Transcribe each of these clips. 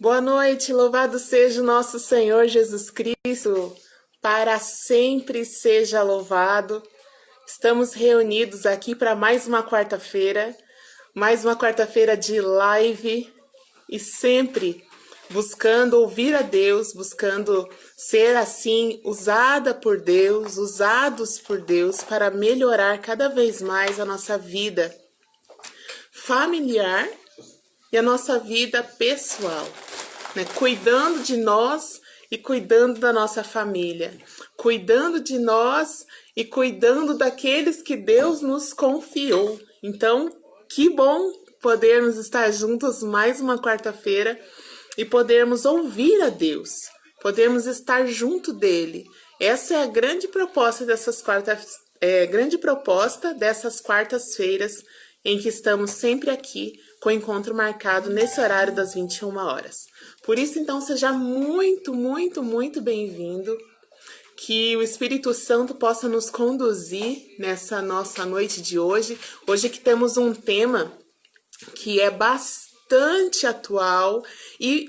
Boa noite, louvado seja o nosso Senhor Jesus Cristo, para sempre seja louvado. Estamos reunidos aqui para mais uma quarta-feira de live e sempre buscando ouvir a Deus, buscando ser assim usada por Deus, usados por Deus para melhorar cada vez mais a nossa vida familiar e a nossa vida pessoal, né? Cuidando de nós e cuidando da nossa família, cuidando de nós e cuidando daqueles que Deus nos confiou. Então, que bom podermos estar juntos mais uma quarta-feira e podermos ouvir a Deus, podermos estar junto dele. Essa é a grande proposta dessas quartas-feiras em que estamos sempre aqui com o encontro marcado nesse horário das 21 horas. Por isso, então, seja muito, muito, muito bem-vindo. Que o Espírito Santo possa nos conduzir nessa nossa noite de hoje. Hoje que temos um tema que é bastante atual e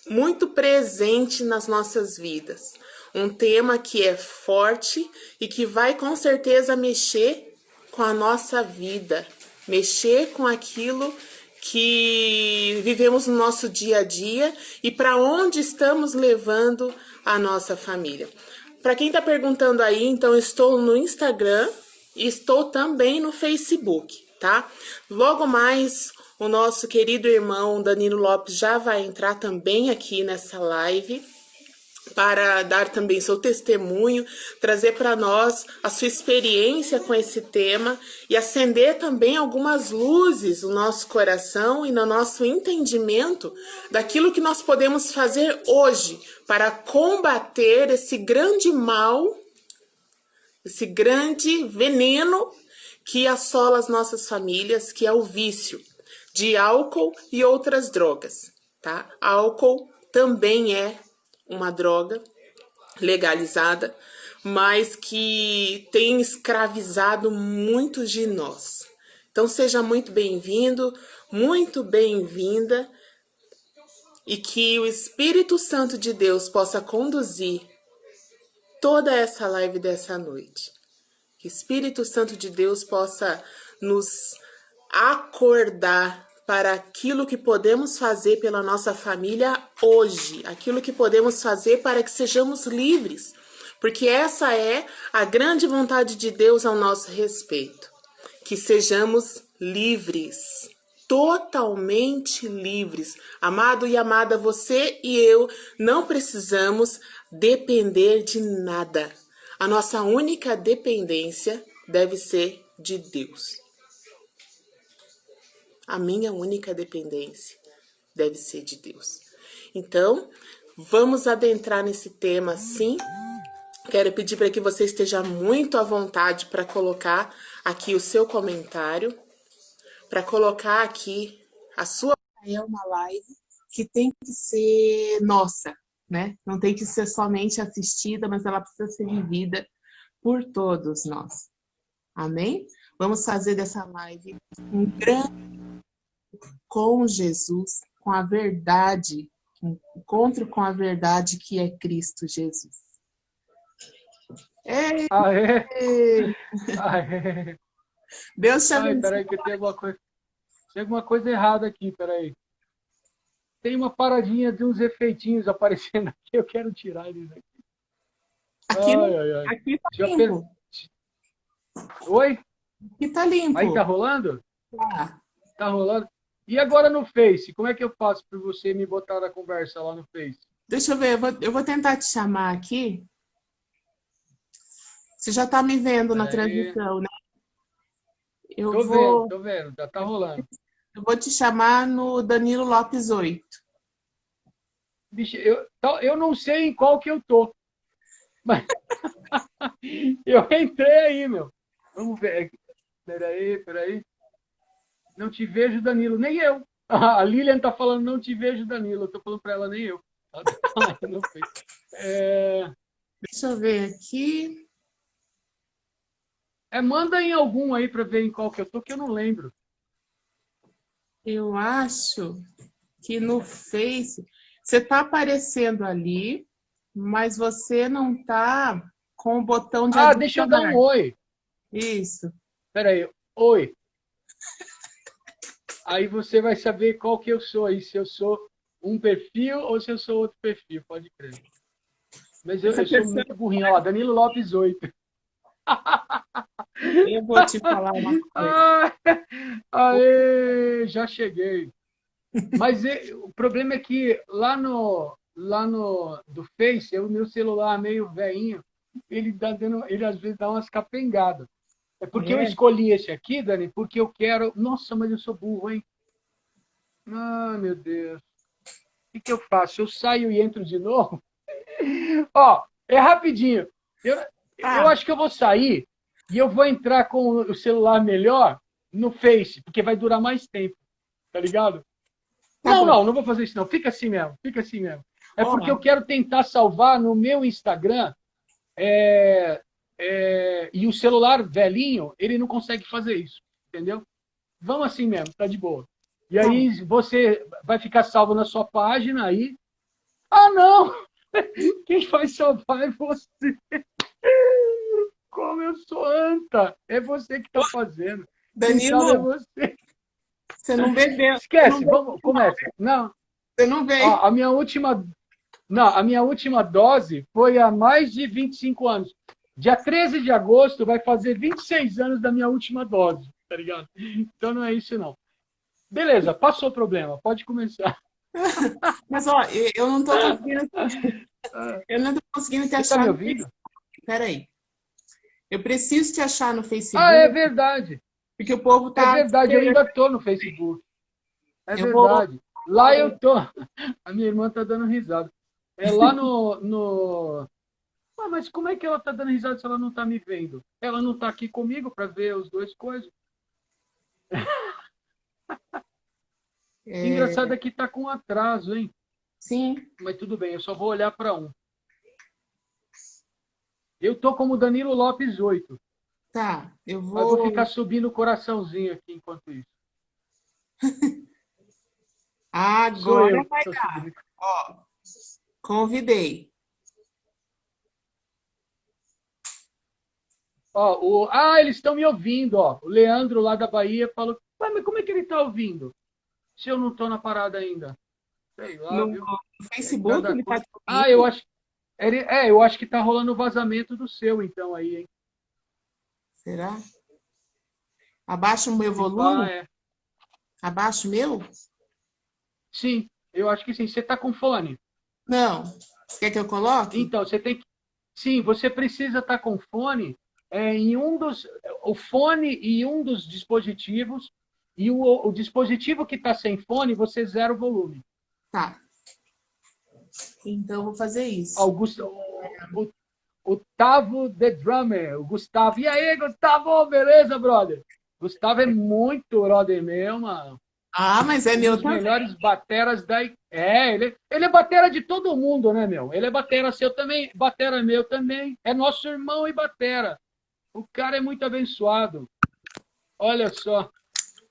muito presente nas nossas vidas. Um tema que é forte e que vai com certeza mexer com a nossa vida, mexer com aquilo que vivemos no nosso dia a dia e para onde estamos levando a nossa família. Para quem está perguntando aí, então estou no Instagram e estou também no Facebook, tá? Logo mais o nosso querido irmão Danilo Lopes já vai entrar também aqui nessa live para dar também seu testemunho, trazer para nós a sua experiência com esse tema e acender também algumas luzes no nosso coração e no nosso entendimento daquilo que nós podemos fazer hoje para combater esse grande mal, esse grande veneno que assola as nossas famílias, que é o vício de álcool e outras drogas, tá? Álcool também é uma droga legalizada, mas que tem escravizado muitos de nós. Então seja muito bem-vindo, muito bem-vinda, e que o Espírito Santo de Deus possa conduzir toda essa live dessa noite. Que o Espírito Santo de Deus possa nos acordar para aquilo que podemos fazer pela nossa família hoje, aquilo que podemos fazer para que sejamos livres, porque essa é a grande vontade de Deus ao nosso respeito, que sejamos livres, totalmente livres. Amado e amada, você e eu não precisamos depender de nada. A nossa única dependência deve ser de Deus. A minha única dependência deve ser de Deus. Então, vamos adentrar nesse tema sim. Quero pedir para que você esteja muito à vontade para colocar aqui o seu comentário, para colocar aqui a sua... É uma live que tem que ser nossa, né? Não tem que ser somente assistida, mas ela precisa ser vivida por todos nós. Amém? Vamos fazer dessa live um grande com Jesus, com a verdade, um encontro com a verdade que é Cristo Jesus. Ei, Aê! Aê! Deus te Ai, abençoe. peraí, que tem alguma coisa errada aqui, peraí. Tem uma paradinha de uns efeitinhos aparecendo aqui, eu quero tirar eles aqui. Aqui, Ai, ai, ai. aqui tá Já per... limpo. Oi? Aqui tá Aí tá limpo. rolando? Tá. Tá rolando? E agora no Face? Como é que eu faço para você me botar na conversa lá no Face? Deixa eu ver, eu vou tentar te chamar aqui. Você já tá me vendo na Peraí. transmissão, né? Eu vou, Tô vendo, já tá rolando. eu vou te chamar no Danilo Lopes 8. Bicho, eu não sei em qual que eu tô, mas eu entrei aí, meu. Vamos ver. Peraí. Não te vejo, Danilo. Nem eu. A Lilian tá falando, não te vejo, Danilo. Eu tô falando pra ela, nem eu. Ela tá lá no Face. Deixa eu ver aqui. Manda em algum aí pra ver em qual que eu tô, que eu não lembro. Eu acho. que no Face você tá aparecendo ali, mas você não tá com o botão de Ah, deixa eu dar adicionar. um oi. Isso. Espera aí. Oi. Aí você vai saber qual que eu sou aí, se eu sou um perfil ou se eu sou outro perfil, pode crer. Mas eu, Essa eu sou pessoa, muito burrinho. Ó, Danilo Lopes 8. eu vou te falar uma coisa. Ah, aê, já cheguei. Mas o problema é que lá no do Face, o meu celular meio velhinho, ele às vezes dá umas capengadas. É porque eu É, escolhi esse aqui, Dani, porque eu quero. Nossa, mas eu sou burro, hein? Ah, meu Deus. O que eu faço? Eu saio e entro de novo? Ó, é rapidinho. Eu, eu tá, acho que eu vou sair e eu vou entrar com o celular melhor no Face, porque vai durar mais tempo, tá ligado? tá Não, bom. não, não vou fazer isso não. Fica assim mesmo, fica assim mesmo. É Ó, porque eu quero tentar salvar no meu Instagram e o celular velhinho, ele não consegue fazer isso, entendeu? Vamos assim mesmo, tá de boa. E tá bom. aí você vai ficar salvo na sua página aí. Ah, não! Quem vai salvar é você. Como eu sou anta. É você que está fazendo. Quem sabe é Danilo, você. você não bebeu, você não Esquece, bebeu, vamos, começa. Não, você não ó, veio. a minha última dose foi há mais de 25 anos. Dia 13 de agosto vai fazer 26 anos da minha última dose, tá ligado? Então não é isso, não. Beleza, passou o problema, pode começar. Mas ó, eu não tô conseguindo, eu não tô conseguindo te Você está achar me no ouvindo? Facebook. Peraí. Eu preciso te achar no Ah, é Facebook, verdade. porque o povo É tá verdade, eu esperando. ainda estou no Facebook. É Eu vou. verdade. Lá eu tô. A minha irmã tá dando risada. É lá no. Ah, mas como é que ela tá dando risada se ela não tá me vendo? Ela não tá aqui comigo para ver os dois coisas. É, Engraçado é que tá com atraso, hein? sim, Mas tudo bem, eu só vou olhar para um. Eu tô como Danilo Lopes 8. tá. Eu Mas vou ficar vou. subindo o coraçãozinho aqui enquanto isso. Sou Agora eu que vai tô dar. subindo. Ó, convidei. Eles estão me ouvindo, ó. O Leandro lá da Bahia falou: mas como é que ele tá ouvindo? Se eu não tô na parada ainda. Sei lá, No viu? É Facebook cada ele tá coisa. te Ah, eu ouvindo? acho. Eu acho que tá rolando o vazamento do seu, então, aí, hein? Será? Abaixa o meu Se pá, volume? é. Abaixa o meu? Sim, eu acho que sim. Você tá com fone. Não. Quer que eu coloque? Então, você tem que. Sim, você precisa estar com fone em um dos. O fone e um dos dispositivos. E o dispositivo que está sem fone, você zera o volume. Tá. Então eu vou fazer isso. Augusto, o Tavo The Drummer, o Gustavo. E aí, Gustavo, beleza, brother? Gustavo é muito brother meu, mano. Ah, mas é Um meu dos também. melhores bateras da. Ele é batera de todo mundo, né, meu? Ele é batera seu também, batera meu também. É nosso irmão e batera. O cara é muito abençoado. Olha só.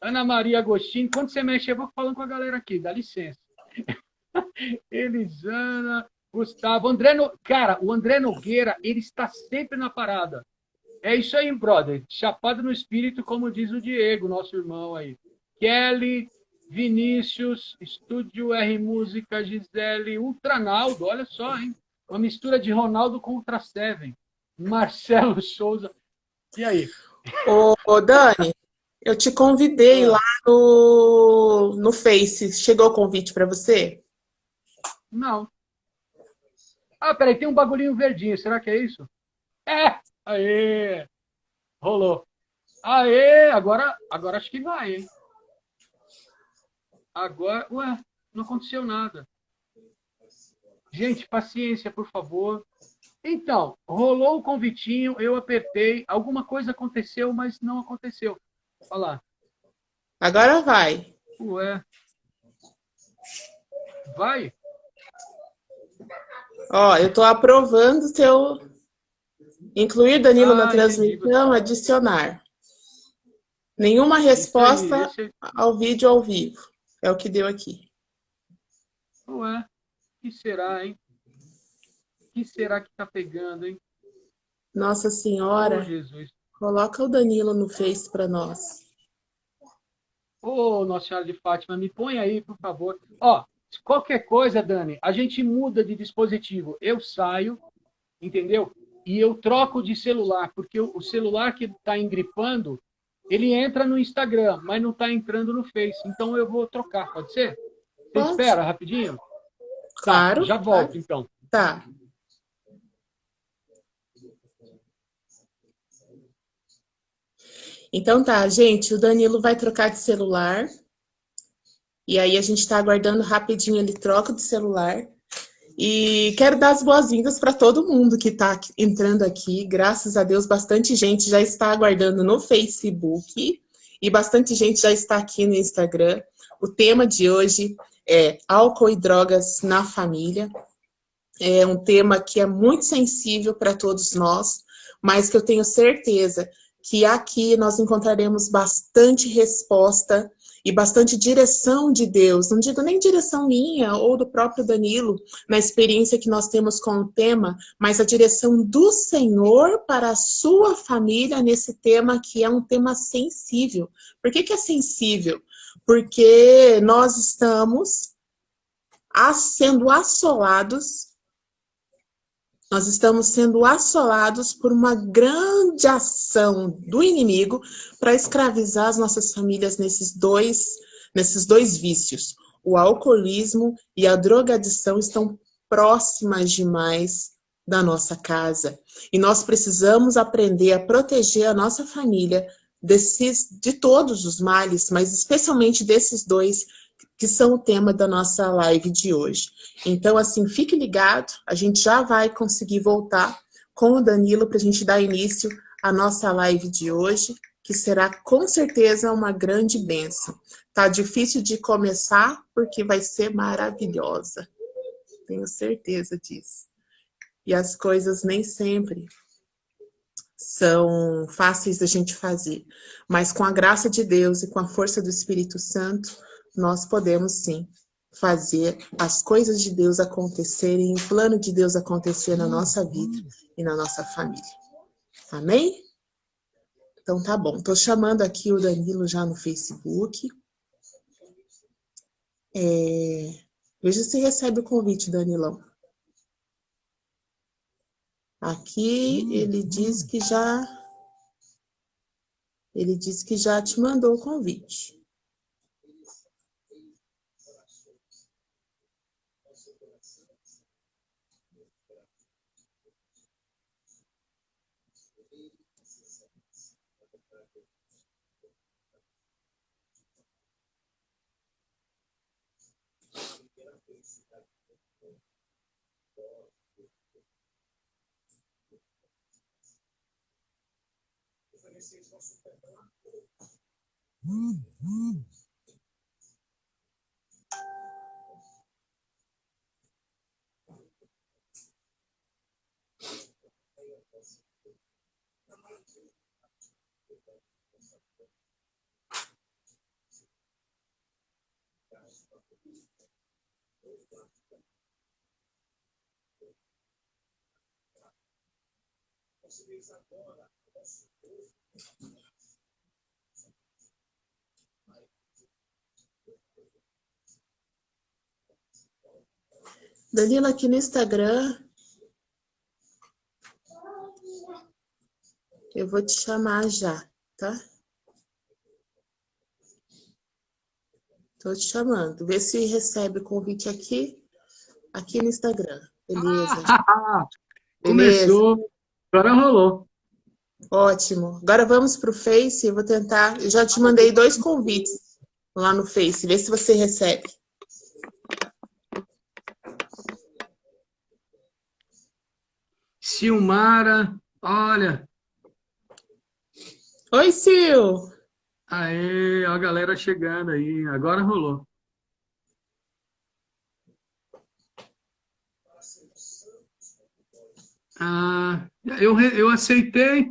Ana Maria Agostinho, quando você mexe, eu vou falando com a galera aqui, dá licença. Elisana, Gustavo, cara, o André Nogueira, ele está sempre na parada. É isso aí, brother. Chapado no espírito, como diz o Diego, nosso irmão aí. Kelly, Vinícius, Estúdio R Música, Gisele, Ultranaldo, olha só, hein? Uma mistura de Ronaldo contra Seven. Marcelo Souza. E aí? Ô, Dani, eu te convidei lá Ah, no Face. Chegou o convite para você? não. Ah, peraí, tem um bagulhinho verdinho. Será que é isso? É! Aê! Rolou. Aê! Agora acho que vai, hein? Agora, ué, não aconteceu nada. Gente, paciência, por favor. Então, rolou o convitinho, eu apertei, alguma coisa aconteceu, mas não aconteceu. Olha lá. Agora vai. Ué, vai? Ó, eu tô aprovando o teu incluir Danilo na Ah, entendi. transmissão, adicionar. Nenhuma Isso aí, resposta esse. ao vídeo ao vivo. É o que deu aqui. Ué, o que será, hein? O que será que tá pegando, hein? Nossa Ô, Senhora, Jesus. coloca o Danilo no Face para nós. Ô, Nossa Senhora de Fátima, me põe aí, por favor. Ó, qualquer coisa, Dani, a gente muda de dispositivo. Eu saio, entendeu? E eu troco de celular, porque o celular que está engripando, ele entra no Instagram, mas não está entrando no Face. Então eu vou trocar, pode ser? Você Pode? espera rapidinho? Tá, Claro, já claro. volto então. Tá. Então tá, gente, o Danilo vai trocar de celular. E aí a gente está aguardando rapidinho, ele troca de celular. E quero dar as boas-vindas para todo mundo que está entrando aqui. Graças a Deus, bastante gente já está aguardando no Facebook e bastante gente já está aqui no Instagram. O tema de hoje é álcool e drogas na família. É um tema que é muito sensível para todos nós, mas que eu tenho certeza que aqui nós encontraremos bastante resposta e bastante direção de Deus. Não digo nem direção minha ou do próprio Danilo, na experiência que nós temos com o tema, mas a direção do Senhor para a sua família nesse tema que é um tema sensível. Por que é sensível? Porque nós estamos sendo assolados. Nós estamos sendo assolados por uma grande ação do inimigo para escravizar as nossas famílias nesses dois vícios. O alcoolismo e a drogadição estão próximas demais da nossa casa. E nós precisamos aprender a proteger a nossa família de todos os males, mas especialmente desses dois que são o tema da nossa live de hoje. Então, assim, fique ligado, a gente já vai conseguir voltar com o Danilo para a gente dar início à nossa live de hoje, que será com certeza uma grande bênção. Tá difícil de começar, porque vai ser maravilhosa. Tenho certeza disso. E as coisas nem sempre são fáceis da gente fazer, mas com a graça de Deus e com a força do Espírito Santo, nós podemos sim fazer as coisas de Deus acontecerem, o plano de Deus acontecer na nossa vida e na nossa família. Amém? Então tá bom. Tô chamando aqui o Danilo já no Facebook. Veja se recebe o convite, Danilão. Aqui ele diz que já te mandou o convite. Danilo, aqui no Instagram, eu vou te chamar já, tá? Tô te chamando. Vê se recebe o convite aqui no Instagram. Beleza. Beleza. Começou, agora rolou. Ótimo. Agora vamos pro Face. Eu vou tentar. Eu já te mandei 2 convites lá no Face. Vê se você recebe. Silmara, olha, Oi, Sil. aí, a galera chegando aí, agora rolou. Ah, eu aceitei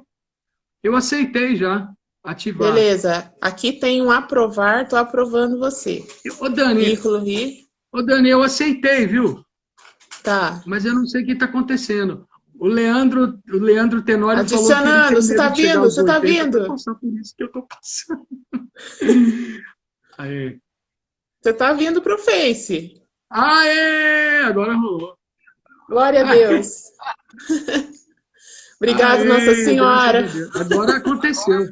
já, ativar. Beleza. Aqui tem um aprovar. Tô aprovando você. Ô, Dani, Incluir. Ô, Dani, eu aceitei, viu? Tá. Mas eu não sei o que está acontecendo. O Leandro Tenório falou que ele Adicionando, tem você tá medo de chegar vindo? aos Você tá 80 para vindo? passar por isso que eu estou passando. Aê. Você tá vindo pro Face. Aê! Agora rolou. Glória a Aê! Deus. Obrigado, Nossa Aê! Graças Senhora. a Deus. Agora aconteceu.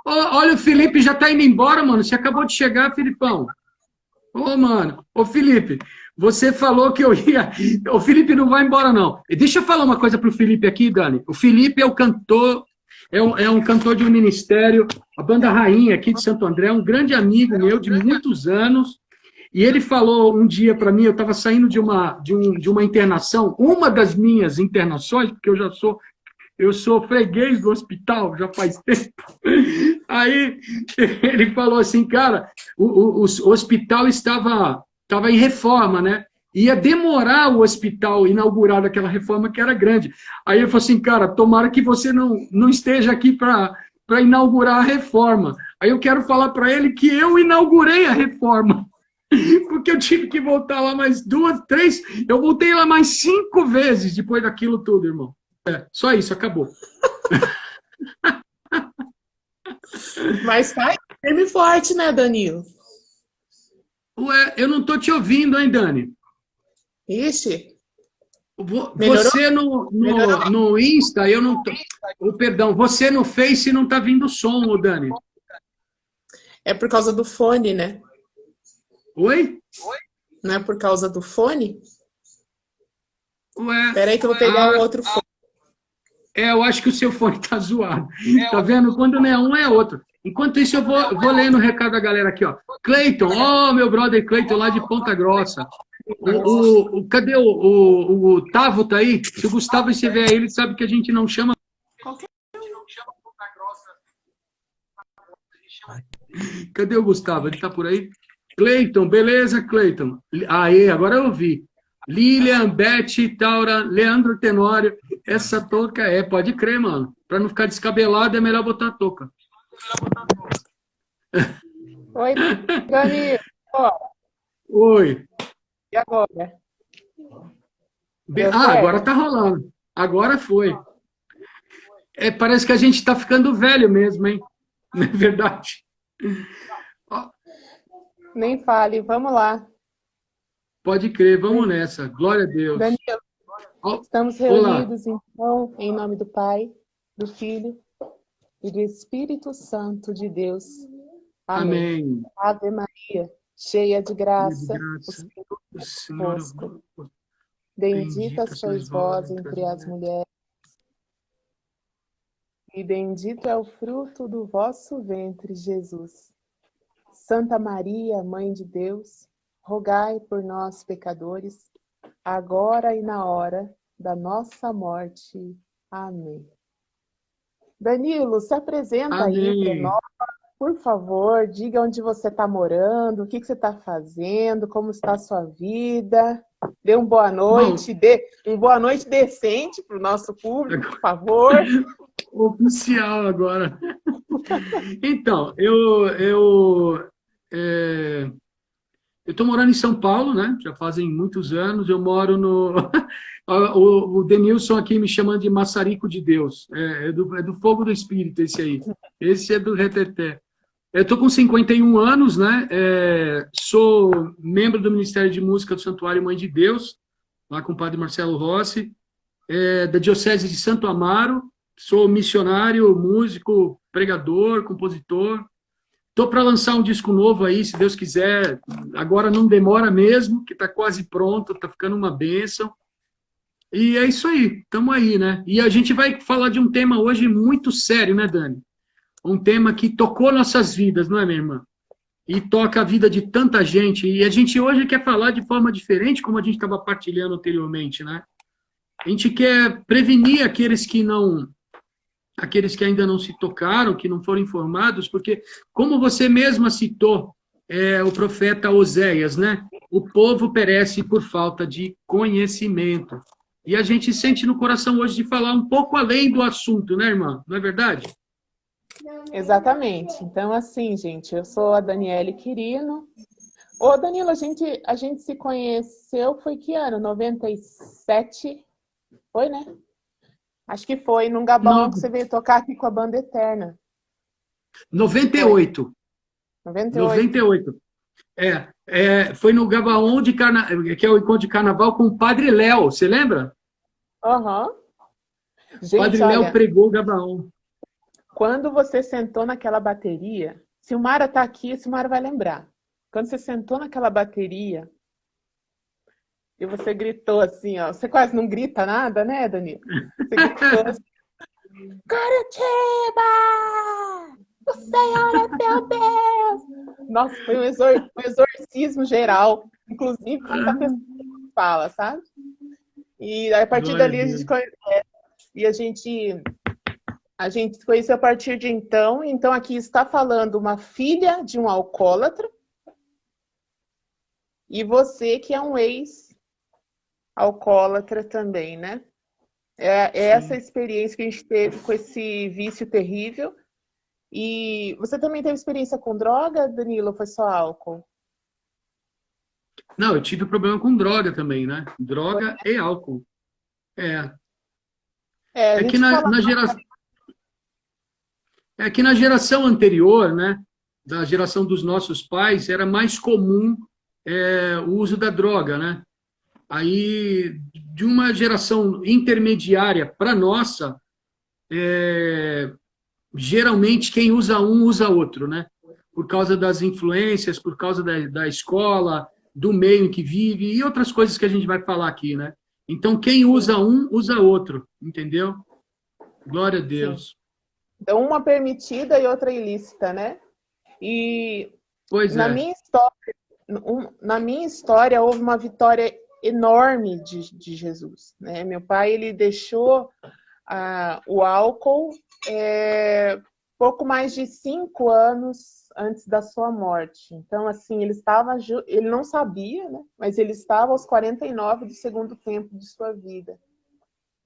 Olha, o Felipe já está indo embora, mano. Você acabou de chegar, Filipão. Ô, mano. Ô, Felipe, você falou que eu ia... O Felipe não vai embora, não. Deixa eu falar uma coisa pro Felipe aqui, Dani. O Felipe é o cantor, é um cantor de um ministério, a banda Rainha aqui de Santo André, um grande amigo meu de muitos anos. E ele falou um dia para mim, eu estava saindo de uma internação, uma das minhas internações, porque eu sou freguês do hospital já faz tempo. Aí ele falou assim, cara, o hospital estava em reforma, né? Ia demorar o hospital inaugurar aquela reforma que era grande. Aí ele falou assim, cara, tomara que você não esteja aqui para inaugurar a reforma. Aí eu quero falar para ele que eu inaugurei a reforma. Porque eu tive que voltar lá mais 2, 3, eu voltei lá mais 5 vezes depois daquilo tudo, irmão. Só isso, acabou. Mas tá firme e forte, né, Danilo? Ué, eu não estou te ouvindo, hein, Dani? Ixi, melhorou? Você no, Melhorou? no, no Insta, eu não tô... Perdão, você no Face não está vindo som, ô Dani. É por causa do fone, né? Oi? Não é por causa do fone? Ué, Espera aí que eu vou pegar o outro fone. eu acho que o seu fone está zoado. Tá vendo? Quando não é um, é outro. Enquanto isso, eu vou lendo o recado da galera aqui, ó. Cleiton, meu brother Cleiton, lá de Ponta Grossa. Cadê o Tavo tá aí? Se o Gustavo estiver aí, ele sabe que a gente não chama. Cadê o Gustavo? Ele tá por aí? Cleiton, beleza, Cleiton? Aê, agora eu ouvi. Lilian, Beth, Taura, Leandro Tenório. Essa touca pode crer, mano. Pra não ficar descabelado, é melhor botar a touca. Oi, Dani. Oi. E agora? Deu certo? Agora tá rolando. Agora foi. Parece que a gente tá ficando velho mesmo, hein? Não é verdade? Nem fale, vamos lá. Pode crer, vamos nessa. Glória a Deus. Danilo, estamos Olá. reunidos, então, em nome do Pai, do Filho e do Espírito Santo de Deus. Amém. Amém. Ave Maria, cheia de graça, O o Senhor Senhor é convosco. Bendita sois vós entre as mulheres, e bendito é o fruto do vosso ventre, Jesus. Santa Maria, Mãe de Deus, rogai por nós, pecadores, agora e na hora da nossa morte. Amém. Danilo, se apresenta aí para Amém. nós, por favor, diga onde você está morando, o que você está fazendo, como está a sua vida. Dê uma boa noite, dê uma boa noite decente para o nosso público, por favor. Oficial agora. Então, eu estou morando em São Paulo, né? Já fazem muitos anos. Eu moro no... O Denilson aqui me chamando de Maçarico de Deus. É do fogo do Espírito esse aí. Esse é do reteté. Eu estou com 51 anos, né? Sou membro do Ministério de Música do Santuário Mãe de Deus, lá com o padre Marcelo Rossi, da Diocese de Santo Amaro. Sou missionário, músico, pregador, compositor. Estou para lançar um disco novo aí, se Deus quiser. Agora não demora mesmo, que está quase pronto, está ficando uma bênção. E é isso aí, estamos aí, né? E a gente vai falar de um tema hoje muito sério, né, Dani? Um tema que tocou nossas vidas, não é, minha irmã? E toca a vida de tanta gente. E a gente hoje quer falar de forma diferente, como a gente estava partilhando anteriormente, né? A gente quer prevenir aqueles que ainda não se tocaram, que não foram informados, porque, como você mesma citou, o profeta Oséias, né? O povo perece por falta de conhecimento. E a gente sente no coração hoje de falar um pouco além do assunto, né, irmã? Não é verdade? Exatamente. Então, assim, gente, eu sou a Daniele Quirino, Ô, Danilo, a gente se conheceu, foi que ano? 97? Foi, né? Acho que foi, num Gabão que No, você veio tocar aqui com a Banda Eterna. Acho que foi. 98. 98. 98. Foi no Gabaon que é o encontro de carnaval com o Padre Léo, você lembra? Aham. O Gente, Padre Léo olha, pregou o Gabaon. quando você sentou naquela bateria, se o Mara tá aqui, se o Mara vai lembrar. Quando você sentou naquela bateria e você gritou assim, ó. Você quase não grita nada, né, Danilo? Você gritou assim, Curitiba! O Senhor é teu Deus! Nossa, foi um exorcismo geral. Inclusive, muita pessoa fala, sabe? E aí, a partir Glória a dali Deus. e a gente se conheceu a partir de então. Então, aqui está falando uma filha de um alcoólatra e você que é um ex-alcoólatra também, né? É essa Sim. experiência que a gente teve com esse vício terrível. E você também teve experiência com droga, Danilo, ou foi só álcool? Não, eu tive problema com droga também, né? Foi- Droga e álcool. É, É, a é que gente fala. na geração anterior, né? Da geração dos nossos pais, era mais comum o uso da droga, né? Aí, de uma geração intermediária para nossa, geralmente quem usa um usa outro, né? Por causa das influências, por causa da escola, do meio em que vive e outras coisas que a gente vai falar aqui, né? Então, quem Sim, usa um, usa outro, entendeu? Glória a sim. Deus. Então, uma permitida e outra ilícita, né? E Pois na é. minha história, na minha história houve uma vitória enorme de Jesus, né? Meu pai, ele deixou o álcool pouco mais de 5 anos antes da sua morte. Então, assim, ele não sabia, né? Mas ele estava aos 49 do segundo tempo de sua vida.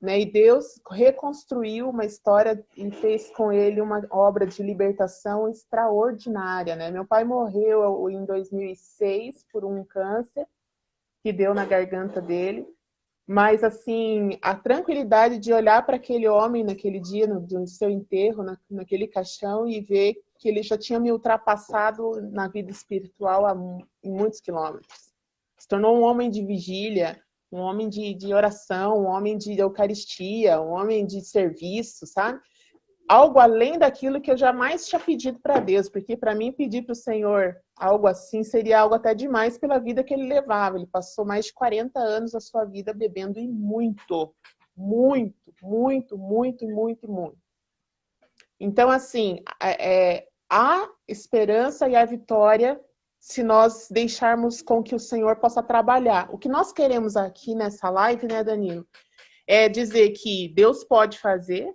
Né? E Deus reconstruiu uma história e fez com ele uma obra de libertação extraordinária. Né? Meu pai morreu em 2006 por um câncer que deu na garganta dele. Mas, assim, a tranquilidade de olhar para aquele homem naquele dia, no seu enterro, naquele caixão, e ver que ele já tinha me ultrapassado na vida espiritual em muitos quilômetros. Se tornou um homem de vigília, um homem de oração, um homem de eucaristia, um homem de serviço, sabe? Algo além daquilo que eu jamais tinha pedido para Deus, porque para mim pedir para o Senhor algo assim seria algo até demais pela vida que ele levava. Ele passou mais de 40 anos da sua vida bebendo e muito, muito, muito, muito, muito, muito. Então, assim, há esperança e a vitória se nós deixarmos com que o Senhor possa trabalhar. O que nós queremos aqui nessa live, né, Danilo, é dizer que Deus pode fazer,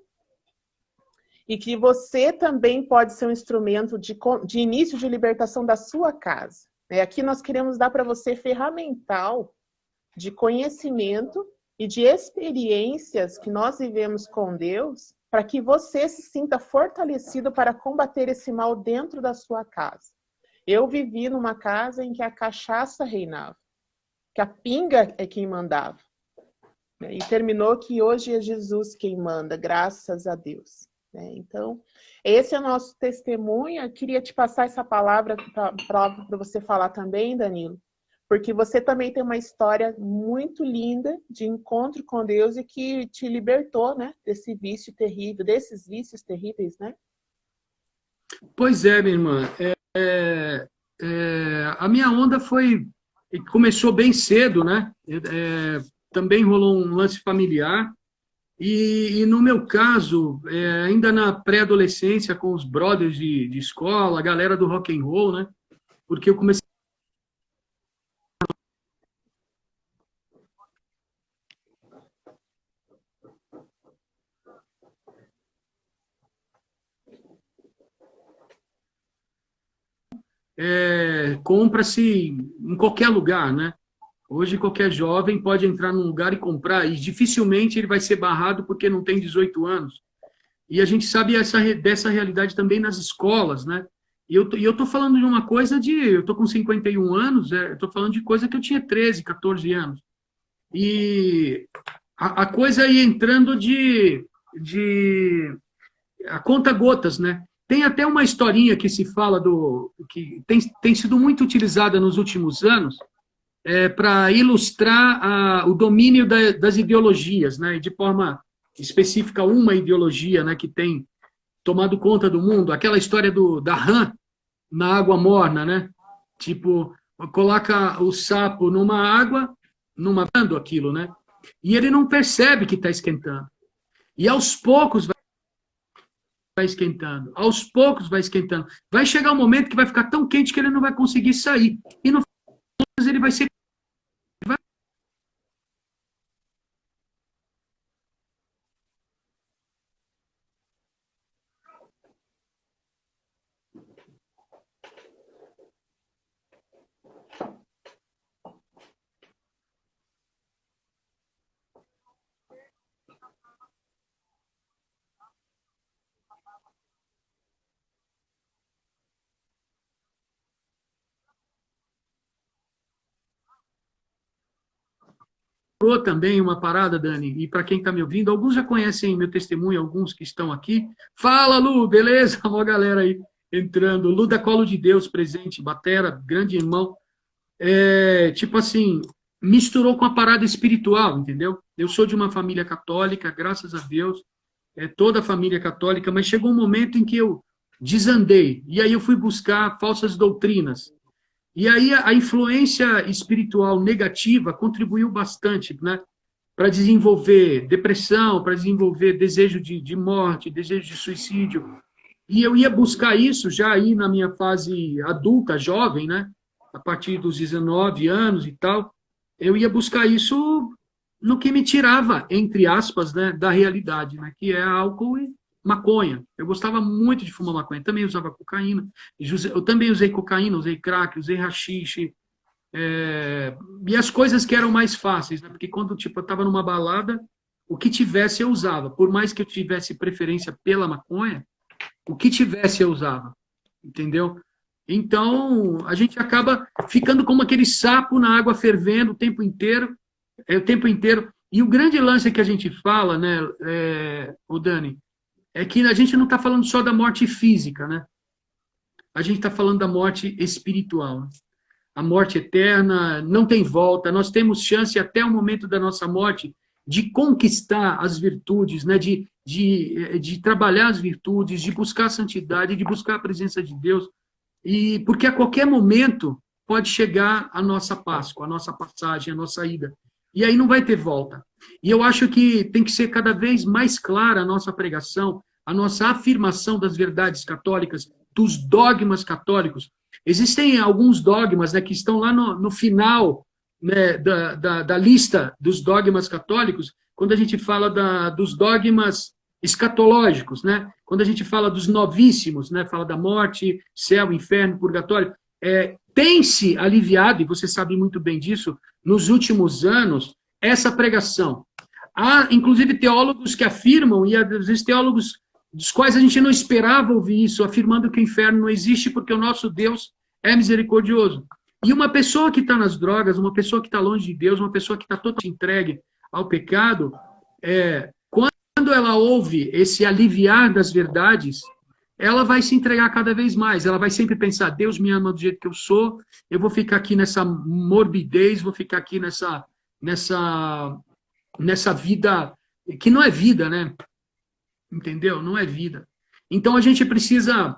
e que você também pode ser um instrumento de início de libertação da sua casa. Aqui nós queremos dar para você ferramental de conhecimento e de experiências que nós vivemos com Deus, para que você se sinta fortalecido para combater esse mal dentro da sua casa. Eu vivi numa casa em que a cachaça reinava, que a pinga é quem mandava. E terminou que hoje é Jesus quem manda, graças a Deus. Então, esse é o nosso testemunho. Eu queria te passar essa palavra para você falar também, Danilo, porque você também tem uma história muito linda de encontro com Deus e que te libertou, né, desse vício terrível, desses vícios terríveis, né? Pois é, minha irmã. A minha onda começou bem cedo, né? Também rolou um lance familiar. E no meu caso, ainda na pré-adolescência, com os brothers de escola, a galera do rock and roll, né? Porque eu comecei compra-se em qualquer lugar, né? Hoje qualquer jovem pode entrar num lugar e comprar, e dificilmente ele vai ser barrado porque não tem 18 anos. E a gente sabe dessa realidade também nas escolas, né? E eu tô falando de uma coisa eu tô com 51 anos, eu tô falando de coisa que eu tinha 13, 14 anos. E a coisa ia entrando de a conta gotas, né? Tem até uma historinha que se fala que tem sido muito utilizada nos últimos anos, para ilustrar o domínio das ideologias, né? E de forma específica, uma ideologia, né, que tem tomado conta do mundo, aquela história da rã na água morna, né? Tipo, coloca o sapo numa água, aquilo, né? E ele não percebe que está esquentando. E aos poucos vai esquentando, aos poucos vai esquentando. Vai chegar um momento que vai ficar tão quente que ele não vai conseguir sair. E no final ele vai ser também uma parada, Dani, e para quem está me ouvindo, alguns já conhecem meu testemunho, alguns que estão aqui. Fala, Lu, beleza? Uma galera aí entrando. Lu da Colo de Deus presente, batera, grande irmão. Tipo assim, misturou com a parada espiritual, entendeu? Eu sou de uma família católica, graças a Deus, toda a família católica, mas chegou um momento em que eu desandei, e aí eu fui buscar falsas doutrinas. E aí a influência espiritual negativa contribuiu bastante, né, para desenvolver depressão, para desenvolver desejo de morte, desejo de suicídio. E eu ia buscar isso já aí na minha fase adulta, jovem, né, a partir dos 19 anos e tal. Eu ia buscar isso no que me tirava, entre aspas, né, da realidade, né, que é álcool e maconha. Eu gostava muito de fumar maconha. Também usava cocaína. Eu também usei cocaína, usei crack, usei haxixe. E as coisas que eram mais fáceis, né? Porque quando tipo, eu estava numa balada, o que tivesse eu usava. Por mais que eu tivesse preferência pela maconha, o que tivesse eu usava. Entendeu? Então, a gente acaba ficando como aquele sapo na água fervendo o tempo inteiro. O tempo inteiro. E o grande lance que a gente fala, né, o Dani, é que a gente não está falando só da morte física, né? A gente está falando da morte espiritual. Né? A morte eterna não tem volta. Nós temos chance até o momento da nossa morte de conquistar as virtudes, né? De trabalhar as virtudes, de buscar a santidade, de buscar a presença de Deus. E porque a qualquer momento pode chegar a nossa Páscoa, a nossa passagem, a nossa ida. E aí não vai ter volta. E eu acho que tem que ser cada vez mais clara a nossa pregação, a nossa afirmação das verdades católicas, dos dogmas católicos. Existem alguns dogmas, né, que estão lá no final, né, da lista dos dogmas católicos, quando a gente fala dos dogmas escatológicos, né? Quando a gente fala dos novíssimos, né? Fala da morte, céu, inferno, purgatório. Tem-se aliviado, e você sabe muito bem disso, nos últimos anos, essa pregação. Há, inclusive, teólogos que afirmam, e às vezes teólogos dos quais a gente não esperava ouvir isso, afirmando que o inferno não existe porque o nosso Deus é misericordioso. E uma pessoa que está nas drogas, uma pessoa que está longe de Deus, uma pessoa que está totalmente entregue ao pecado, quando ela ouve esse aliviar das verdades, ela vai se entregar cada vez mais. Ela vai sempre pensar, Deus me ama do jeito que eu sou, eu vou ficar aqui nessa morbidez, vou ficar aqui nessa vida que não é vida, né? Entendeu? Não é vida. Então a gente precisa,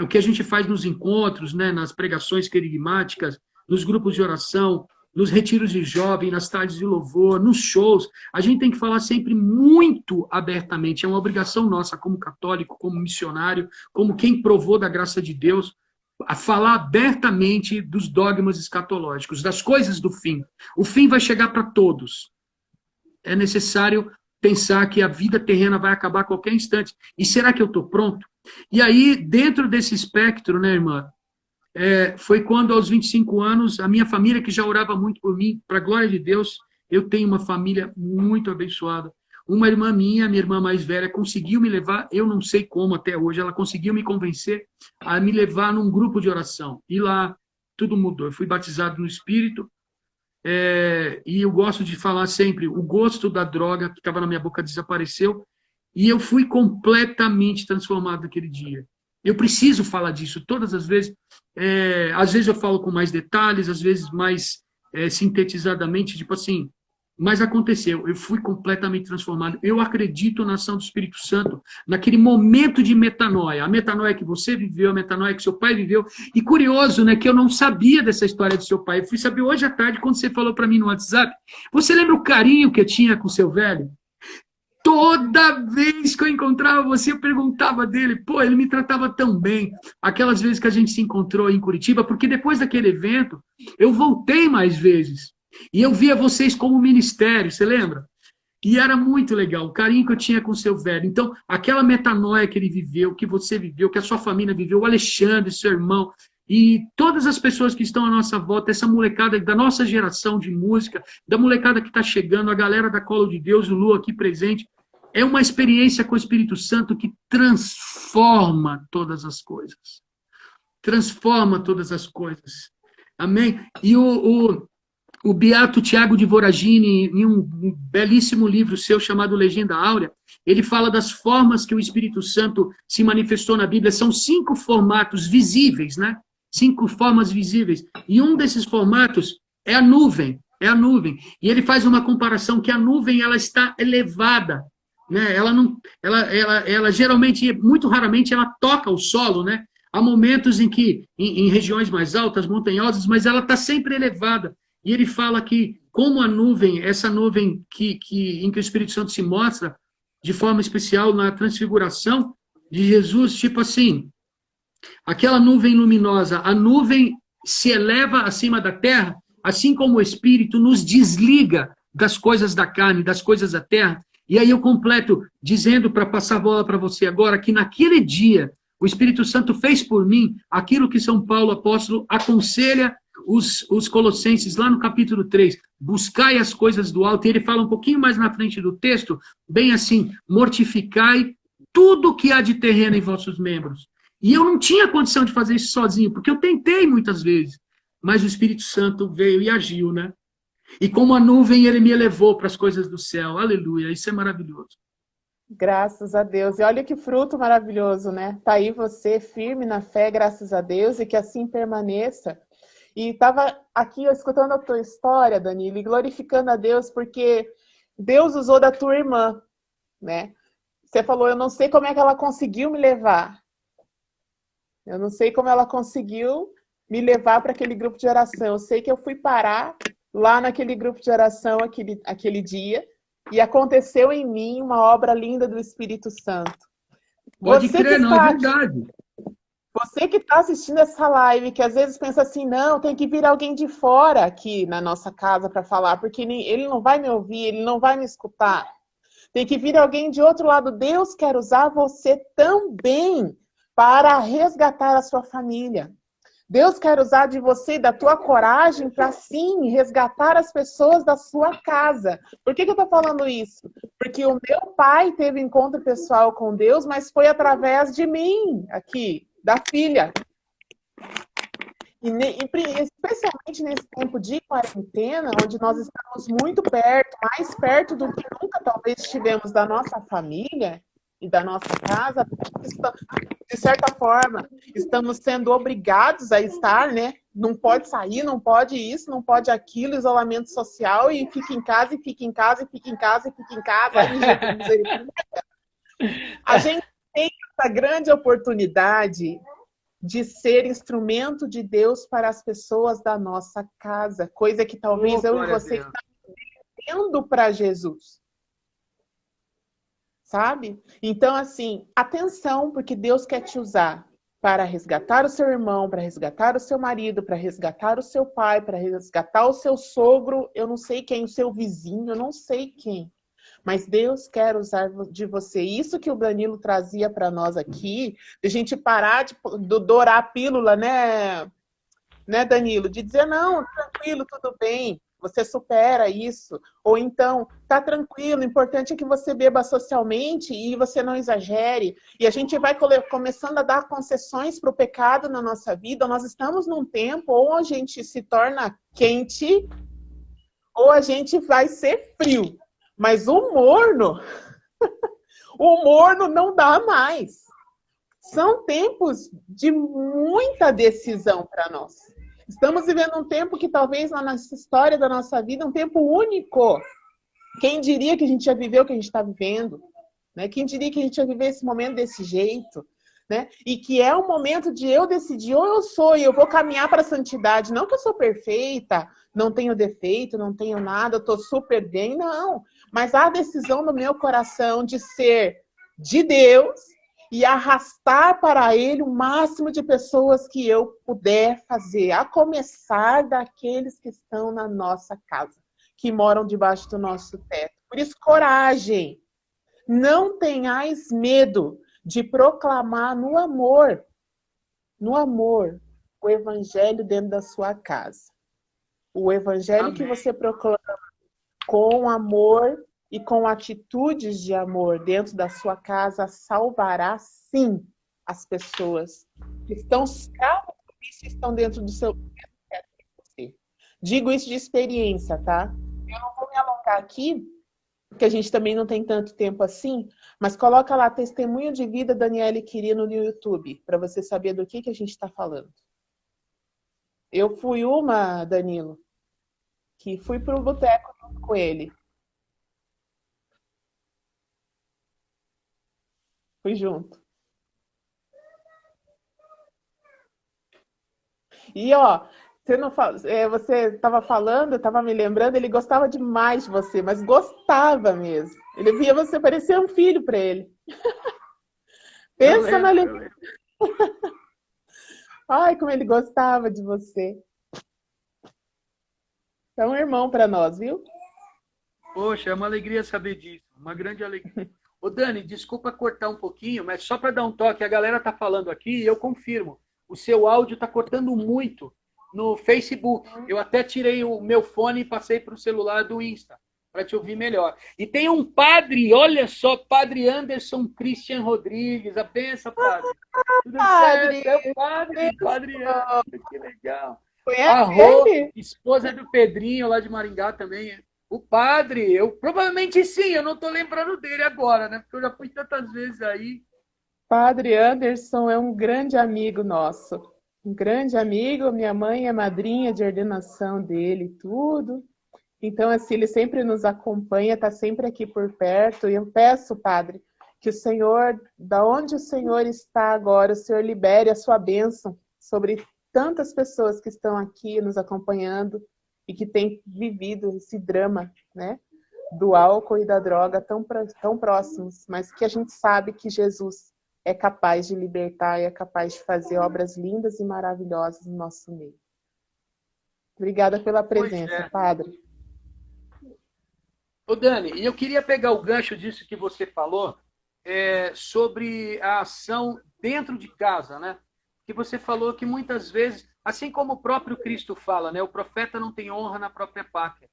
o que a gente faz nos encontros, né, nas pregações querigmáticas, nos grupos de oração, nos retiros de jovem, nas tardes de louvor, nos shows, a gente tem que falar sempre muito abertamente. É uma obrigação nossa como católico, como missionário, como quem provou da graça de Deus, a falar abertamente dos dogmas escatológicos, das coisas do fim. O fim vai chegar para todos. É necessário pensar que a vida terrena vai acabar a qualquer instante. E será que eu estou pronto? E aí, dentro desse espectro, né, irmã, foi quando, aos 25 anos, a minha família, que já orava muito por mim, para a glória de Deus, eu tenho uma família muito abençoada. uma irmã minha irmã mais velha, conseguiu me levar, eu não sei como até hoje, ela conseguiu me convencer a me levar num grupo de oração. E lá tudo mudou. Eu fui batizado no Espírito, e eu gosto de falar sempre, o gosto da droga que estava na minha boca desapareceu, e eu fui completamente transformado naquele dia. Eu preciso falar disso todas as vezes. Às vezes eu falo com mais detalhes, às vezes mais sintetizadamente, tipo assim, mas aconteceu, eu fui completamente transformado. Eu acredito na ação do Espírito Santo, naquele momento de metanoia. A metanoia que você viveu, a metanoia que seu pai viveu. E curioso, né, que eu não sabia dessa história do seu pai. Eu fui saber hoje à tarde, quando você falou para mim no WhatsApp. Você lembra o carinho que eu tinha com o seu velho? Toda vez que eu encontrava você, eu perguntava dele. Pô, ele me tratava tão bem. Aquelas vezes que a gente se encontrou em Curitiba, porque depois daquele evento, eu voltei mais vezes. E eu via vocês como ministério, você lembra? E era muito legal, o carinho que eu tinha com o seu velho. Então, aquela metanoia que ele viveu, que você viveu, que a sua família viveu, o Alexandre, seu irmão, e todas as pessoas que estão à nossa volta, essa molecada da nossa geração de música, da molecada que está chegando, a galera da Colo de Deus, o Lu aqui presente, é uma experiência com o Espírito Santo que transforma todas as coisas. Transforma todas as coisas. Amém? E o beato Tiago de Voragine, em um belíssimo livro seu chamado Legenda Áurea, ele fala das formas que o Espírito Santo se manifestou na Bíblia. São 5 formatos visíveis, né? 5 formas visíveis. E um desses formatos é a nuvem. É a nuvem. E ele faz uma comparação que a nuvem ela está elevada, né? Ela não, ela geralmente, muito raramente, ela toca o solo, né? Há momentos em que, em regiões mais altas, montanhosas, mas ela está sempre elevada. E ele fala que, como a nuvem, essa nuvem em que o Espírito Santo se mostra, de forma especial na transfiguração de Jesus, tipo assim, aquela nuvem luminosa, a nuvem se eleva acima da terra, assim como o Espírito nos desliga das coisas da carne, das coisas da terra. E aí eu completo dizendo, para passar a bola para você agora, que naquele dia o Espírito Santo fez por mim aquilo que São Paulo, apóstolo, aconselha os colossenses, lá no capítulo 3, buscai as coisas do alto, e ele fala um pouquinho mais na frente do texto, bem assim, mortificai tudo que há de terreno em vossos membros. E eu não tinha condição de fazer isso sozinho, porque eu tentei muitas vezes, mas o Espírito Santo veio e agiu, né? E como a nuvem, ele me elevou para as coisas do céu. Aleluia, isso é maravilhoso. Graças a Deus. E olha que fruto maravilhoso, né? Tá aí você firme na fé, graças a Deus, e que assim permaneça. E estava aqui escutando a tua história, Danilo, e glorificando a Deus, porque Deus usou da tua irmã, né? Você falou, eu não sei como é que ela conseguiu me levar. Eu não sei como ela conseguiu me levar para aquele grupo de oração. Eu sei que eu fui parar lá naquele grupo de oração aquele dia, e aconteceu em mim uma obra linda do Espírito Santo. Pode crer, não, é verdade. Você que está assistindo essa live, que às vezes pensa assim, não, tem que vir alguém de fora aqui na nossa casa para falar, porque ele não vai me ouvir, ele não vai me escutar. Tem que vir alguém de outro lado. Deus quer usar você também para resgatar a sua família. Deus quer usar de você e da tua coragem para, sim, resgatar as pessoas da sua casa. Por que eu estou falando isso? Porque o meu pai teve encontro pessoal com Deus, mas foi através de mim, aqui, da filha. E especialmente nesse tempo de quarentena, onde nós estamos muito perto, mais perto do que nunca talvez estivemos da nossa família e da nossa casa, de certa forma, estamos sendo obrigados a estar, né? Não pode sair, não pode isso, não pode aquilo, isolamento social, e fica em casa, e fica em casa, e fica em casa, e fica em casa. A gente tem essa grande oportunidade de ser instrumento de Deus para as pessoas da nossa casa, coisa que talvez eu e você estamos vivendo para Jesus. Sabe? Então, assim, atenção, porque Deus quer te usar para resgatar o seu irmão, para resgatar o seu marido, para resgatar o seu pai, para resgatar o seu sogro, eu não sei quem, o seu vizinho, eu não sei quem. Mas Deus quer usar de você. Isso que o Danilo trazia para nós aqui, de a gente parar de dourar a pílula, né, Danilo? De dizer, não, tranquilo, tudo bem. você supera isso. Ou então, tá tranquilo, o importante é que você beba socialmente e você não exagere. E a gente vai começando a dar concessões para o pecado na nossa vida. Nós estamos num tempo ou a gente se torna quente ou a gente vai ser frio. Mas o morno não dá mais. São tempos de muita decisão para nós. Estamos vivendo um tempo que talvez na nossa história da nossa vida, um tempo único. Quem diria que a gente ia viver o que a gente está vivendo? Né? Quem diria que a gente ia viver esse momento desse jeito? Né? E que é um momento de eu decidir, ou eu sou e eu vou caminhar para a santidade. Não que eu sou perfeita, não tenho defeito, não tenho nada, eu estou super bem, não. Mas há a decisão no meu coração de ser de Deus e arrastar para Ele o máximo de pessoas que eu puder fazer, a começar daqueles que estão na nossa casa, que moram debaixo do nosso teto. Por isso, coragem. Não tenhais medo de proclamar no amor, o evangelho dentro da sua casa. O evangelho Amém. que você proclama com amor e com atitudes de amor dentro da sua casa salvará, sim, as pessoas que estão estão dentro do seu teto. Digo isso de experiência, tá? Eu não vou me alongar aqui, porque a gente também não tem tanto tempo assim, mas coloca lá Testemunho de Vida Daniele Quirino no YouTube, para você saber do que a gente está falando. Eu fui uma, Danilo, que fui para o boteco junto com ele. Fui junto. E, ó, você estava falando, estava me lembrando, ele gostava demais de você, mas gostava mesmo. Ele via você, parecia um filho para ele. Pensa na alegria. Ai, como ele gostava de você. É um irmão para nós, viu? Poxa, é uma alegria saber disso, uma grande alegria. Ô Dani, desculpa cortar um pouquinho, mas só para dar um toque, a galera tá falando aqui e eu confirmo. O seu áudio tá cortando muito no Facebook. Eu até tirei o meu fone e passei para o celular do Insta, para te ouvir melhor. E tem um padre, olha só, Padre Anderson Christian Rodrigues. A benção, padre. Tudo Padre, certo? É o padre Anderson, que legal. conhece A Rô, ele? esposa do Pedrinho, lá de Maringá também. O padre, eu provavelmente sim, eu não estou lembrando dele agora, né? Porque eu já fui tantas vezes aí. Padre Anderson é um grande amigo nosso. Um grande amigo, minha mãe é madrinha de ordenação dele, tudo. Então, assim, ele sempre nos acompanha, está sempre aqui por perto. E eu peço, Padre, que o Senhor, da onde o Senhor está agora, o Senhor libere a sua bênção sobre tantas pessoas que estão aqui nos acompanhando e que têm vivido esse drama, né, do álcool e da droga tão próximos, mas que a gente sabe que Jesus é capaz de libertar e é capaz de fazer obras lindas e maravilhosas no nosso meio. Obrigada pela presença, Padre. Ô Dani, e eu queria pegar o gancho disso que você falou, sobre a ação dentro de casa, né? Que você falou que muitas vezes, assim como o próprio Cristo fala, né? O profeta não tem honra na própria pátria.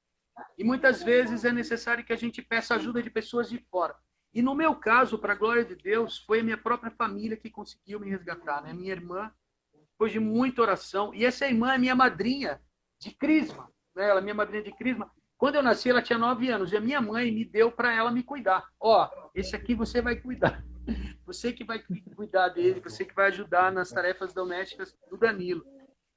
E muitas vezes é necessário que a gente peça ajuda de pessoas de fora. E no meu caso, para a glória de Deus, foi a minha própria família que conseguiu me resgatar, né? Minha irmã, depois de muita oração. E essa irmã é minha madrinha de crisma, né? Ela é minha madrinha de crisma. Quando eu nasci, ela tinha 9 anos. E a minha mãe me deu para ela me cuidar. Ó, esse aqui você vai cuidar. Você que vai cuidar dele, você que vai ajudar nas tarefas domésticas do Danilo.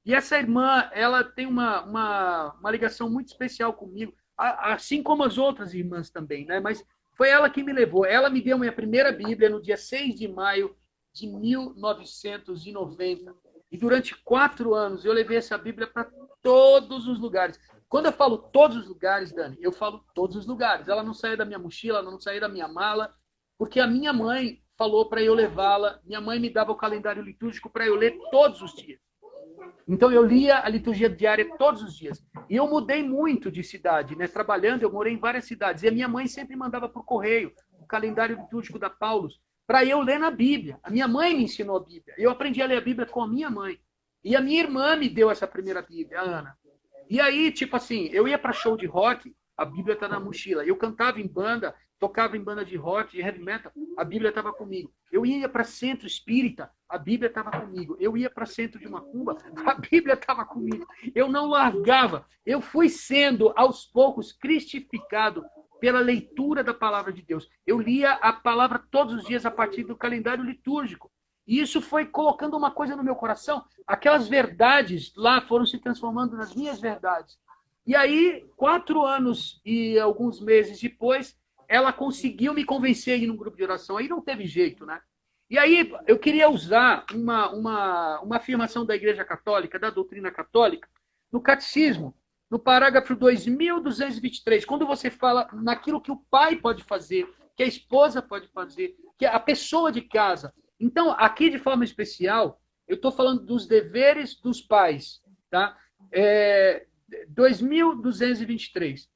E essa irmã, ela tem uma ligação muito especial comigo, assim como as outras irmãs também, né? Mas foi ela que me levou. Ela me deu minha primeira Bíblia no dia 6 de maio de 1990. E durante 4 anos eu levei essa Bíblia para todos os lugares. Quando eu falo todos os lugares, Dani, eu falo todos os lugares. Ela não saía da minha mochila, ela não saía da minha mala, porque a minha mãe falou para eu levá-la. Minha mãe me dava o calendário litúrgico para eu ler todos os dias. Então eu lia a liturgia diária todos os dias. E eu mudei muito de cidade, né? Trabalhando, eu morei em várias cidades. E a minha mãe sempre mandava por correio o calendário litúrgico da Paulus para eu ler na Bíblia. A minha mãe me ensinou a Bíblia. Eu aprendi a ler a Bíblia com a minha mãe. E a minha irmã me deu essa primeira Bíblia, a Ana. E aí, tipo assim, eu ia para show de rock, a Bíblia está na mochila. Eu cantava em banda, tocava em banda de rock, de heavy metal, a Bíblia estava comigo. Eu ia para centro espírita, a Bíblia estava comigo. Eu ia para centro de macumba, a Bíblia estava comigo. Eu não largava. Eu fui sendo, aos poucos, cristificado pela leitura da palavra de Deus. Eu lia a palavra todos os dias a partir do calendário litúrgico. E isso foi colocando uma coisa no meu coração. Aquelas verdades lá foram se transformando nas minhas verdades. E aí, 4 anos e alguns meses depois, ela conseguiu me convencer a ir num grupo de oração. Aí não teve jeito, né? E aí eu queria usar uma afirmação da Igreja Católica, da doutrina católica, no Catecismo, no parágrafo 2223, quando você fala naquilo que o pai pode fazer, que a esposa pode fazer, que a pessoa de casa. Então, aqui de forma especial, eu estou falando dos deveres dos pais, tá? 2223.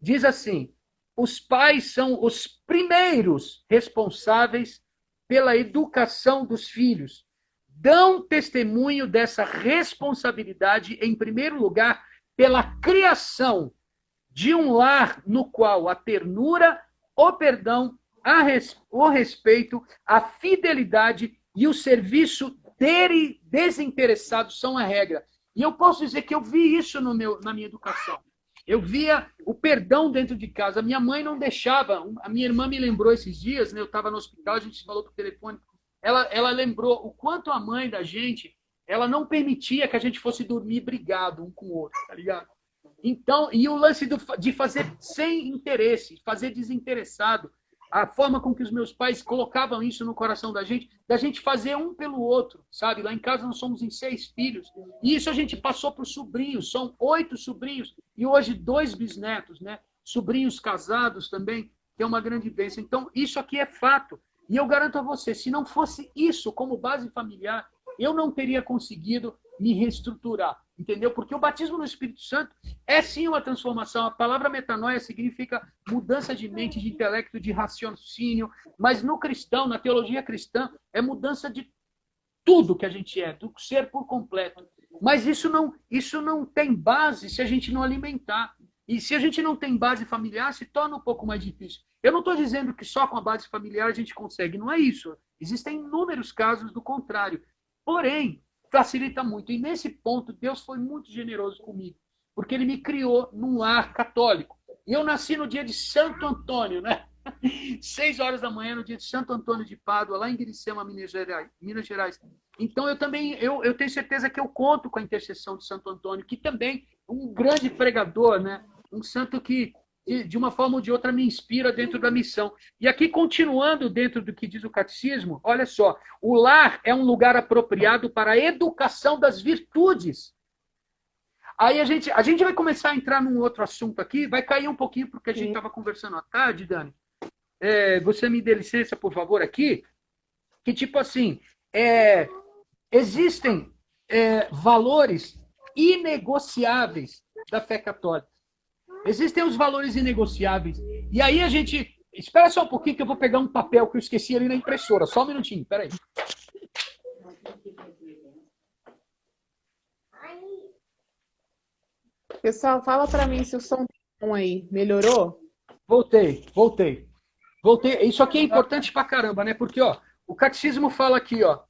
Diz assim: os pais são os primeiros responsáveis pela educação dos filhos. Dão testemunho dessa responsabilidade, em primeiro lugar, pela criação de um lar no qual a ternura, o perdão, o respeito, a fidelidade e o serviço desinteressado são a regra. E eu posso dizer que eu vi isso na minha educação. Eu via o perdão dentro de casa. A minha mãe não deixava. A minha irmã me lembrou esses dias, né? Eu estava no hospital, a gente se falou por telefone. Ela lembrou o quanto a mãe da gente, ela não permitia que a gente fosse dormir brigado um com o outro, tá ligado? Então, e o lance de fazer sem interesse, fazer desinteressado, a forma com que os meus pais colocavam isso no coração da gente fazer um pelo outro, sabe? Lá em casa nós somos em 6 filhos, e isso a gente passou para os sobrinhos, são 8 sobrinhos, e hoje 2 bisnetos, né? Sobrinhos casados também, que é uma grande bênção. Então, isso aqui é fato. E eu garanto a você, se não fosse isso como base familiar, eu não teria conseguido me reestruturar, entendeu? Porque o batismo no Espírito Santo é sim uma transformação. A palavra metanoia significa mudança de mente, de intelecto, de raciocínio, mas no cristão, na teologia cristã, é mudança de tudo que a gente é, do ser por completo. Mas isso não tem base se a gente não alimentar. E se a gente não tem base familiar, se torna um pouco mais difícil. Eu não estou dizendo que só com a base familiar a gente consegue, não é isso. Existem inúmeros casos do contrário. Porém, facilita muito. E nesse ponto, Deus foi muito generoso comigo, porque ele me criou num lar católico. E eu nasci no dia de Santo Antônio, né? 6 horas da manhã, no dia de Santo Antônio de Pádua, lá em Guiricema, Minas Gerais. Então, eu tenho certeza que eu conto com a intercessão de Santo Antônio, que também é um grande pregador, né? Um santo que, de uma forma ou de outra, me inspira dentro da missão. E aqui, continuando dentro do que diz o catecismo, olha só, o lar é um lugar apropriado para a educação das virtudes. Aí a gente vai começar a entrar num outro assunto aqui, vai cair um pouquinho porque a gente estava conversando à tarde, Dani. Você me dê licença, por favor, aqui, que tipo assim, existem valores inegociáveis da fé católica. Existem os valores inegociáveis. E aí a gente... Espera só um pouquinho que eu vou pegar um papel que eu esqueci ali na impressora. Só um minutinho, espera aí. Pessoal, fala para mim se o som tá bom aí. Melhorou? Voltei. Isso aqui é importante pra caramba, né? Porque, ó, o catecismo fala aqui, ó,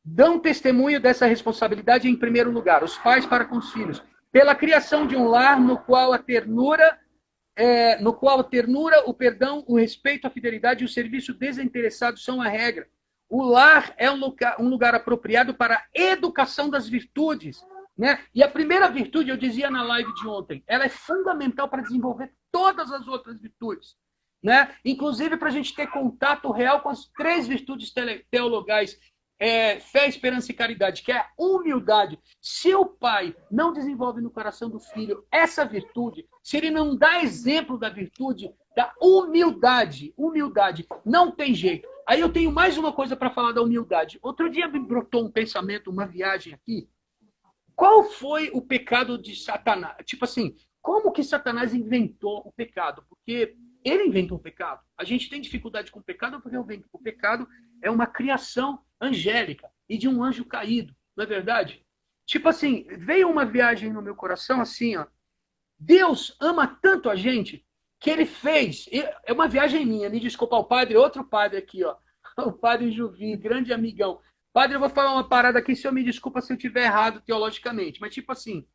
dão testemunho dessa responsabilidade em primeiro lugar, os pais para com os filhos, pela criação de um lar no qual a ternura, o perdão, o respeito, a fidelidade e o serviço desinteressado são a regra. O lar é um lugar apropriado para a educação das virtudes, né? E a primeira virtude, eu dizia na live de ontem, ela é fundamental para desenvolver todas as outras virtudes, né? Inclusive para a gente ter contato real com as 3 virtudes teologais, fé, esperança e caridade, que é a humildade. Se o pai não desenvolve no coração do filho essa virtude, se ele não dá exemplo da virtude da humildade, não tem jeito. Aí eu tenho mais uma coisa para falar da humildade. Outro dia me brotou um pensamento, uma viagem aqui. Qual foi o pecado de Satanás? Tipo assim, como que Satanás inventou o pecado? Porque ele inventou o pecado. A gente tem dificuldade com o pecado porque o pecado é uma criação angélica e de um anjo caído, não é verdade? Tipo assim, veio uma viagem no meu coração assim, ó. Deus ama tanto a gente que ele fez. É uma viagem minha, me desculpa, o padre, outro padre aqui, ó. O padre Juvi, grande amigão. Padre, eu vou falar uma parada aqui, se eu me desculpa se eu estiver errado teologicamente. Mas, tipo assim,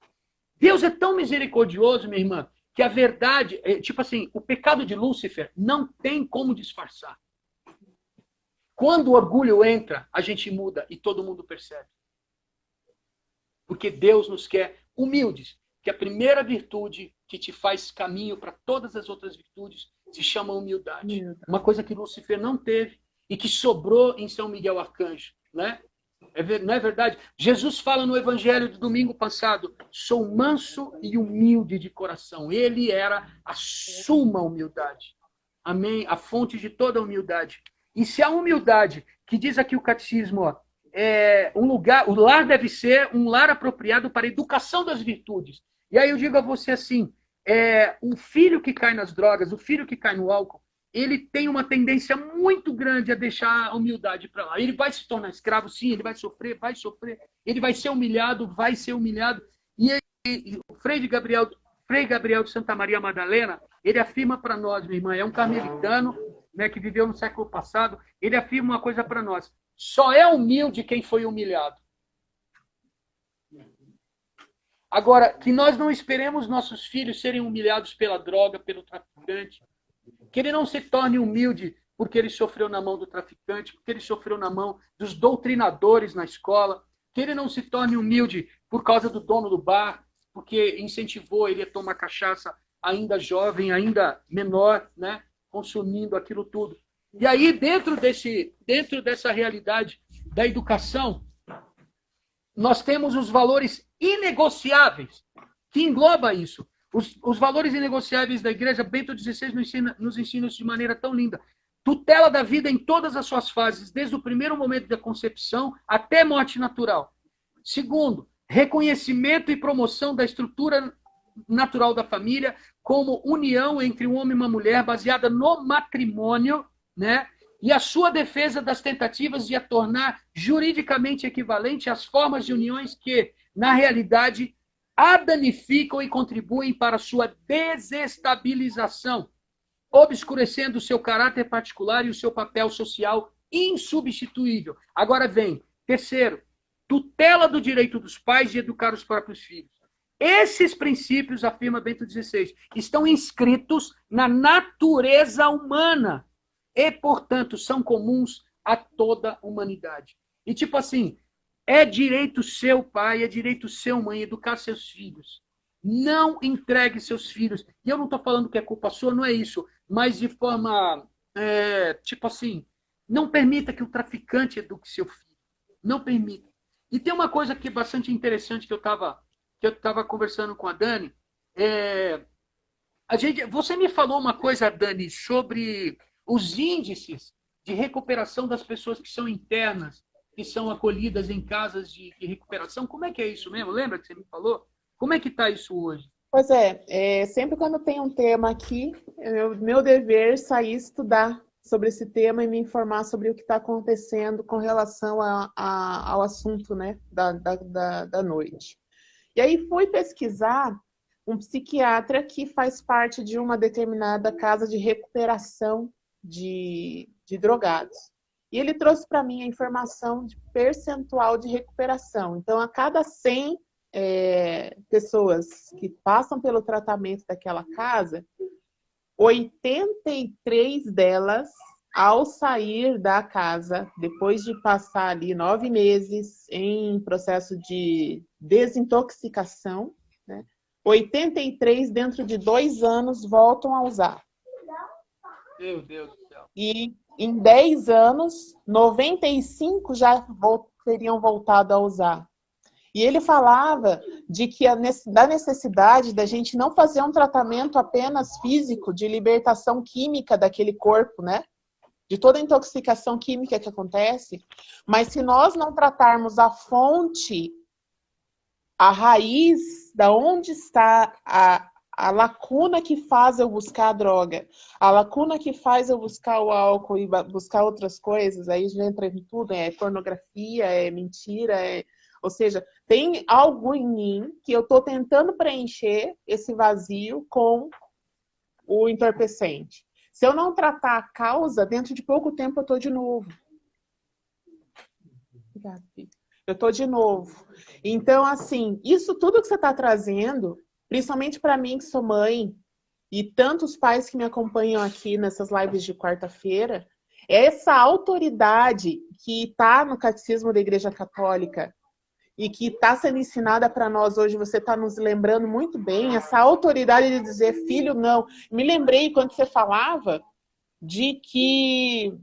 Deus é tão misericordioso, minha irmã, que a verdade, tipo assim, o pecado de Lúcifer não tem como disfarçar. Quando o orgulho entra, a gente muda e todo mundo percebe. Porque Deus nos quer humildes. Que a primeira virtude que te faz caminho para todas as outras virtudes se chama humildade. Uma coisa que Lúcifer não teve e que sobrou em São Miguel Arcanjo, né? Não é verdade? Jesus fala no Evangelho do domingo passado: sou manso e humilde de coração. Ele era a suma humildade. Amém? A fonte de toda a humildade. E se a humildade, que diz aqui o catecismo, ó, um lugar, o lar deve ser um lar apropriado para a educação das virtudes. E aí eu digo a você assim, o filho que cai nas drogas, o filho que cai no álcool, ele tem uma tendência muito grande a deixar a humildade para lá. Ele vai se tornar escravo, sim, ele vai sofrer, ele vai ser humilhado, e o Frei Gabriel de Santa Maria Madalena, ele afirma para nós, minha irmã, é um carmelitano, né, que viveu no século passado, ele afirma uma coisa para nós: só é humilde quem foi humilhado. Agora, que nós não esperemos nossos filhos serem humilhados pela droga, pelo traficante, que ele não se torne humilde porque ele sofreu na mão do traficante, porque ele sofreu na mão dos doutrinadores na escola, que ele não se torne humilde por causa do dono do bar, porque incentivou ele a tomar cachaça ainda jovem, ainda menor, né, consumindo aquilo tudo. E aí, dentro dessa realidade da educação, nós temos os valores inegociáveis, que engloba isso. Os valores inegociáveis da igreja, Bento XVI nos ensina isso de maneira tão linda. Tutela da vida em todas as suas fases, desde o primeiro momento da concepção até a morte natural. Segundo, reconhecimento e promoção da estrutura natural da família como união entre um homem e uma mulher baseada no matrimônio, né? E a sua defesa das tentativas de a tornar juridicamente equivalente às formas de uniões que, na realidade, a danificam e contribuem para a sua desestabilização, obscurecendo o seu caráter particular e o seu papel social insubstituível. Agora vem, terceiro, tutela do direito dos pais de educar os próprios filhos. Esses princípios, afirma Bento XVI, estão inscritos na natureza humana e, portanto, são comuns a toda a humanidade. E tipo assim, é direito seu, pai, é direito seu, mãe, educar seus filhos. Não entregue seus filhos. E eu não estou falando que é culpa sua, não é isso. Mas de forma, tipo assim, não permita que o traficante eduque seu filho. Não permita. E tem uma coisa que é bastante interessante que eu estava conversando com a Dani. Você me falou uma coisa, Dani, sobre os índices de recuperação das pessoas que são internas, que são acolhidas em casas de recuperação. Como é que é isso mesmo? Lembra que você me falou? Como é que está isso hoje? Pois sempre quando tem um tema aqui, meu dever é sair estudar sobre esse tema e me informar sobre o que está acontecendo com relação ao assunto, né, da noite. E aí fui pesquisar um psiquiatra que faz parte de uma determinada casa de recuperação de drogados. E ele trouxe para mim a informação de percentual de recuperação. Então, a cada 100 pessoas que passam pelo tratamento daquela casa, 83 delas, ao sair da casa, depois de passar ali 9 meses em processo de desintoxicação, né, 83 dentro de 2 anos voltam a usar. Meu Deus do céu. E em 10 anos, 95 já teriam voltado a usar. E ele falava da necessidade da gente não fazer um tratamento apenas físico de libertação química daquele corpo, né? De toda a intoxicação química que acontece, mas se nós não tratarmos a fonte, a raiz, da onde está a lacuna que faz eu buscar a droga, a lacuna que faz eu buscar o álcool e buscar outras coisas, aí já entra em tudo, é pornografia, é mentira, Ou seja, tem algo em mim que eu estou tentando preencher esse vazio com o entorpecente. Se eu não tratar a causa, dentro de pouco tempo eu estou de novo. Obrigada, filho. Eu estou de novo. Então, assim, isso tudo que você está trazendo, principalmente para mim que sou mãe, e tantos pais que me acompanham aqui nessas lives de quarta-feira, é essa autoridade que está no Catecismo da Igreja Católica e que está sendo ensinada para nós hoje, você está nos lembrando muito bem, essa autoridade de dizer, filho, não. Me lembrei quando você falava de que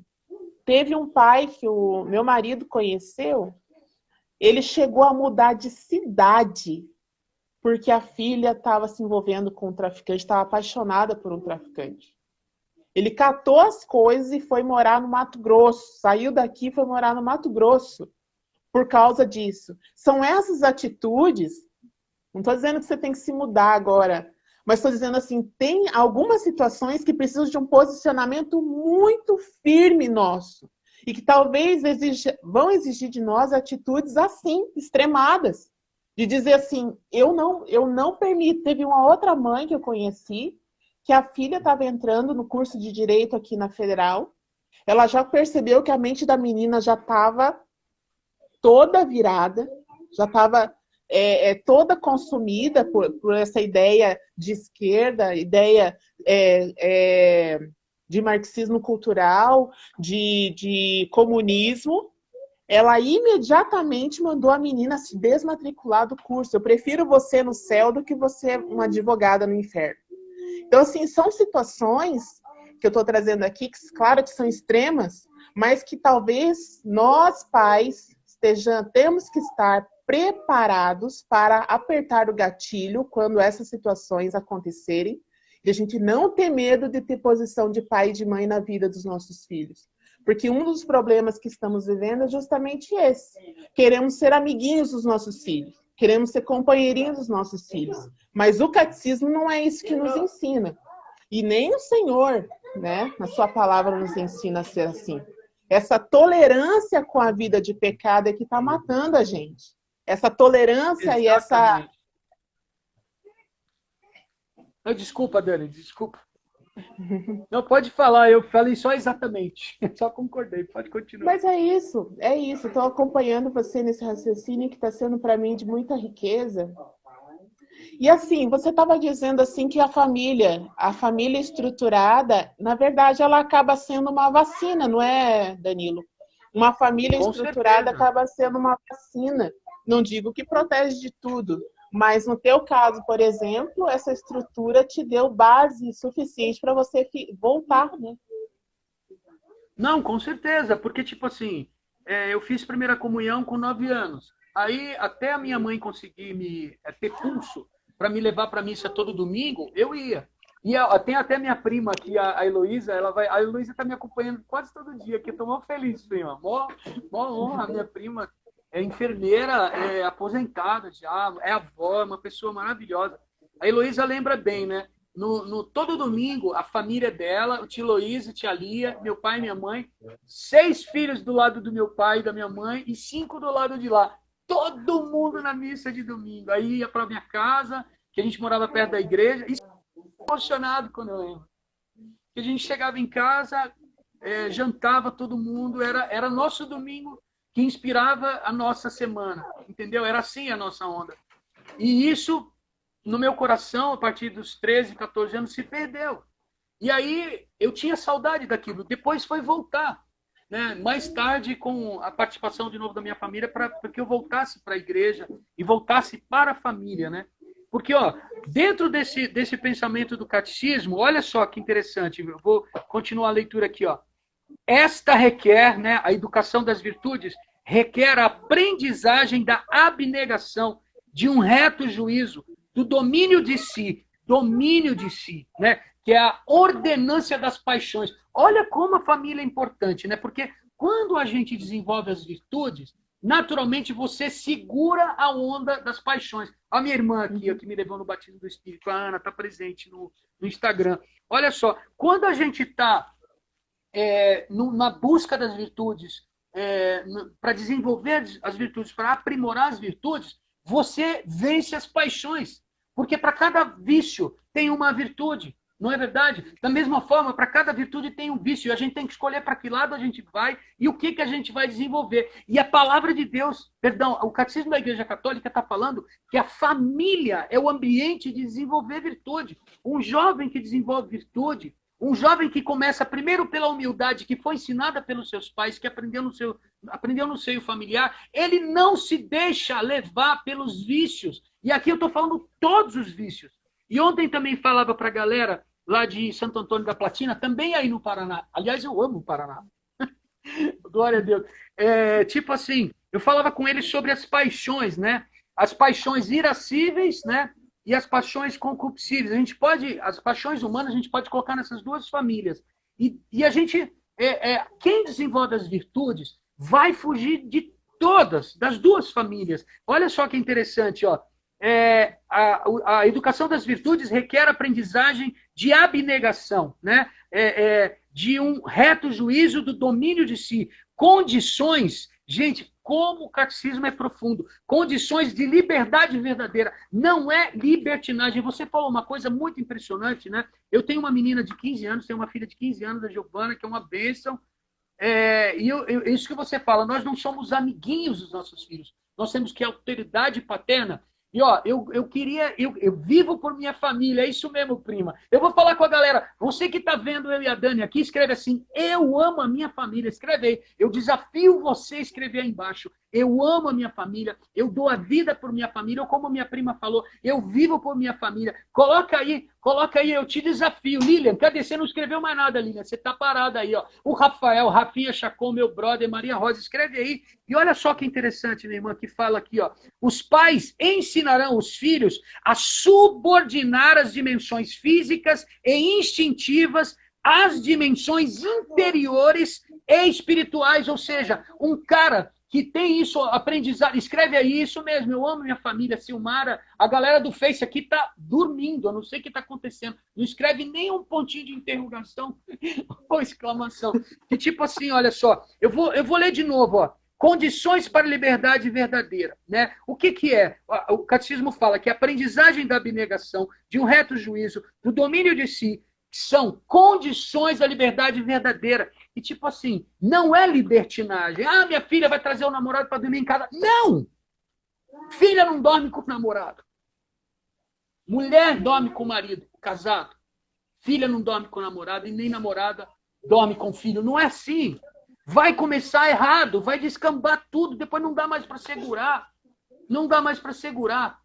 teve um pai que o meu marido conheceu, ele chegou a mudar de cidade porque a filha estava se envolvendo com um traficante, estava apaixonada por um traficante. Ele catou as coisas e foi morar no Mato Grosso. Saiu daqui e foi morar no Mato Grosso por causa disso. São essas atitudes, não estou dizendo que você tem que se mudar agora, mas estou dizendo assim, tem algumas situações que precisam de um posicionamento muito firme nosso. E que talvez vão exigir de nós atitudes assim, extremadas. De dizer assim, eu não permito. Teve uma outra mãe que eu conheci, que a filha estava entrando no curso de Direito aqui na Federal. Ela já percebeu que a mente da menina já estava toda virada, já estava toda consumida por essa ideia de esquerda, ideia de marxismo cultural, de comunismo. Ela imediatamente mandou a menina se desmatricular do curso. Eu prefiro você no céu do que você uma advogada no inferno. Então, assim, são situações que eu estou trazendo aqui, que claro que são extremas, mas que talvez nós, pais, temos que estar preparados para apertar o gatilho quando essas situações acontecerem, e a gente não ter medo de ter posição de pai e de mãe na vida dos nossos filhos. Porque um dos problemas que estamos vivendo é justamente esse. Queremos ser amiguinhos dos nossos filhos. Queremos ser companheirinhos dos nossos filhos. Mas o catecismo não é isso que nos ensina. E nem o Senhor, né, na sua palavra, nos ensina a ser assim. Essa tolerância com a vida de pecado é que está matando a gente. Essa tolerância e essa... Desculpa, Dani, desculpa. Não, pode falar, eu falei só exatamente. Só concordei, pode continuar. Mas é isso. Estou acompanhando você nesse raciocínio que está sendo para mim de muita riqueza. E assim, você estava dizendo assim que a família estruturada, na verdade, ela acaba sendo uma vacina, não é, Danilo? Uma família Com estruturada certeza. acaba sendo uma vacina. Não digo que protege de tudo, mas no teu caso, por exemplo, essa estrutura te deu base suficiente para você voltar, né? Não, com certeza, porque tipo assim, eu fiz primeira comunhão com 9 anos. Aí até a minha mãe conseguir me ter pulso para me levar para missa todo domingo, eu ia. E tem até minha prima aqui, a Heloísa, a Heloísa está me acompanhando quase todo dia, que eu estou mó feliz, prima. Mó honra, a minha prima é enfermeira, é aposentada já, é avó, é uma pessoa maravilhosa. A Heloísa lembra bem, né? Todo domingo, a família dela, o tio Heloísa, tia Lia, meu pai e minha mãe, 6 filhos do lado do meu pai e da minha mãe e 5 do lado de lá. Todo mundo na missa de domingo. Aí ia para minha casa, que a gente morava perto da igreja, e emocionado quando eu lembro. Que a gente chegava em casa, jantava todo mundo, era nosso domingo que inspirava a nossa semana, entendeu? Era assim a nossa onda. E isso, no meu coração, a partir dos 13, 14 anos, se perdeu. E aí eu tinha saudade daquilo. Depois foi voltar. Né? Mais tarde, com a participação de novo da minha família, para que eu voltasse para a igreja e voltasse para a família. Né? Porque, dentro desse pensamento do catecismo, olha só que interessante, eu vou continuar a leitura aqui. Esta requer, né, a educação das virtudes, requer a aprendizagem da abnegação, de um reto juízo, do domínio de si, né? Que é a ordenância das paixões. Olha como a família é importante, né? Porque quando a gente desenvolve as virtudes, naturalmente você segura a onda das paixões. A minha irmã aqui, que me levou no batismo do Espírito, a Ana, está presente no Instagram. Olha só, quando a gente está na busca das virtudes, para desenvolver as virtudes, para aprimorar as virtudes, você vence as paixões. Porque para cada vício tem uma virtude, não é verdade? Da mesma forma, para cada virtude tem um vício. E a gente tem que escolher para que lado a gente vai e o que a gente vai desenvolver. E a palavra de Deus, perdão, o Catecismo da Igreja Católica está falando que a família é o ambiente de desenvolver virtude. Um jovem que desenvolve virtude, um jovem que começa primeiro pela humildade, que foi ensinada pelos seus pais, que aprendeu no seio familiar, ele não se deixa levar pelos vícios. E aqui eu estou falando todos os vícios. E ontem também falava para a galera lá de Santo Antônio da Platina, também aí no Paraná. Aliás, eu amo o Paraná. Glória a Deus. Tipo assim, eu falava com eles sobre as paixões, né? As paixões irascíveis, né? E as paixões concupiscíveis. As paixões humanas a gente pode colocar nessas duas famílias. E a gente, quem desenvolve as virtudes vai fugir de todas, das duas famílias. Olha só que interessante, ó. A educação das virtudes requer aprendizagem de abnegação, né? De um reto juízo do domínio de si. Condições, gente, como o catecismo é profundo, condições de liberdade verdadeira, não é libertinagem. Você falou uma coisa muito impressionante, né? Eu tenho uma menina de 15 anos, tenho uma filha de 15 anos, a Giovana, que é uma bênção. Isso que você fala, nós não somos amiguinhos dos nossos filhos, nós temos que autoridade paterna. E ó, eu vivo por minha família, é isso mesmo, prima. Eu vou falar com a galera, você que está vendo eu e a Dani aqui, escreve assim, eu amo a minha família, escreve aí. Eu desafio você a escrever aí embaixo, eu amo a minha família, eu dou a vida por minha família, ou como minha prima falou, eu vivo por minha família. Coloca aí, eu te desafio. Lilian, cadê? Você não escreveu mais nada, Lilian, você tá parada aí, ó. O Rafael, Rafinha Chacon, meu brother, Maria Rosa, escreve aí. E olha só que interessante, minha irmã, que fala aqui, ó. Os pais ensinarão os filhos a subordinar as dimensões físicas e instintivas às dimensões interiores e espirituais, ou seja, um cara que tem isso, aprendizado, escreve aí isso mesmo, eu amo minha família, Silmara, a galera do Face aqui tá dormindo, eu não sei o que tá acontecendo, não escreve nem um pontinho de interrogação ou exclamação, que tipo assim, olha só, eu vou ler de novo, ó, condições para a liberdade verdadeira, né? O que é? O catecismo fala que a aprendizagem da abnegação, de um reto juízo, do domínio de si, são condições da liberdade verdadeira. E tipo assim, não é libertinagem. Ah, minha filha vai trazer o namorado para dormir em casa. Não! Filha não dorme com o namorado. Mulher dorme com o marido, casado. Filha não dorme com o namorado e nem namorada dorme com o filho. Não é assim. Vai começar errado, vai descambar tudo, depois não dá mais para segurar. Não dá mais para segurar.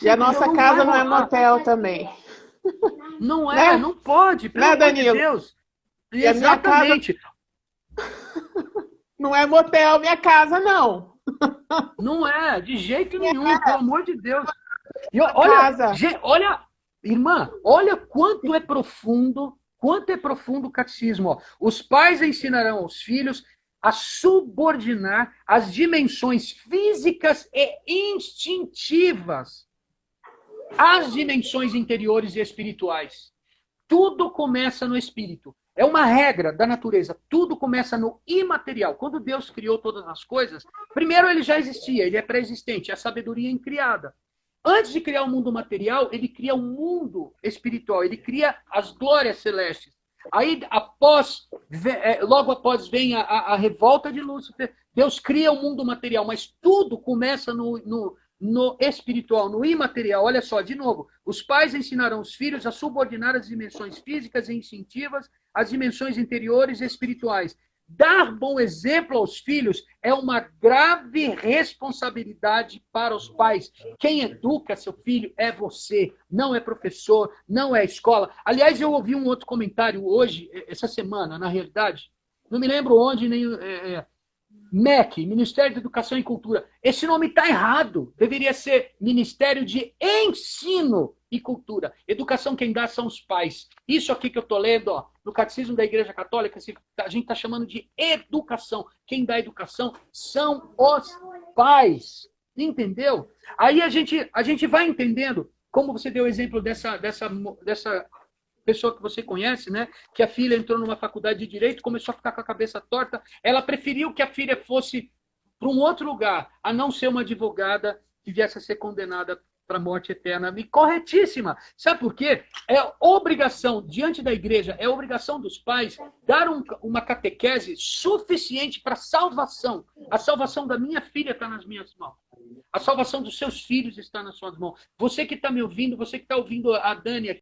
E a nossa casa não é motel também. Não é, né? Não pode, pelo amor de Deus. E exatamente. Não é motel minha casa, não. Não é, de jeito nenhum, pelo amor de Deus. E olha, irmã, olha quanto é profundo o catecismo. Ó. Os pais ensinarão aos filhos a subordinar as dimensões físicas e instintivas às dimensões interiores e espirituais. Tudo começa no espírito. É uma regra da natureza. Tudo começa no imaterial. Quando Deus criou todas as coisas, primeiro ele já existia, ele é pré-existente, é a sabedoria incriada. Antes de criar o mundo material, ele cria o mundo espiritual, ele cria as glórias celestes. Aí, logo após vem a revolta de Lúcifer, Deus cria o mundo material, mas tudo começa no espiritual, no imaterial. Olha só, de novo, os pais ensinarão os filhos a subordinar as dimensões físicas e instintivas às dimensões interiores e espirituais. Dar bom exemplo aos filhos é uma grave responsabilidade para os pais. Quem educa seu filho é você, não é professor, não é escola. Aliás, eu ouvi um outro comentário hoje, essa semana, na realidade, não me lembro onde, nem... MEC, Ministério da Educação e Cultura. Esse nome está errado. Deveria ser Ministério de Ensino e Cultura. Educação quem dá são os pais. Isso aqui que eu estou lendo, ó, no Catecismo da Igreja Católica, a gente está chamando de educação. Quem dá educação são os pais. Entendeu? Aí a gente vai entendendo, como você deu o exemplo dessa pessoa que você conhece, né? Que a filha entrou numa faculdade de Direito, começou a ficar com a cabeça torta. Ela preferiu que a filha fosse para um outro lugar, a não ser uma advogada que viesse a ser condenada para a morte eterna. E corretíssima. Sabe por quê? É obrigação, diante da igreja, é obrigação dos pais dar uma catequese suficiente para a salvação. A salvação da minha filha está nas minhas mãos. A salvação dos seus filhos está nas suas mãos. Você que está me ouvindo, você que está ouvindo a Dani aqui,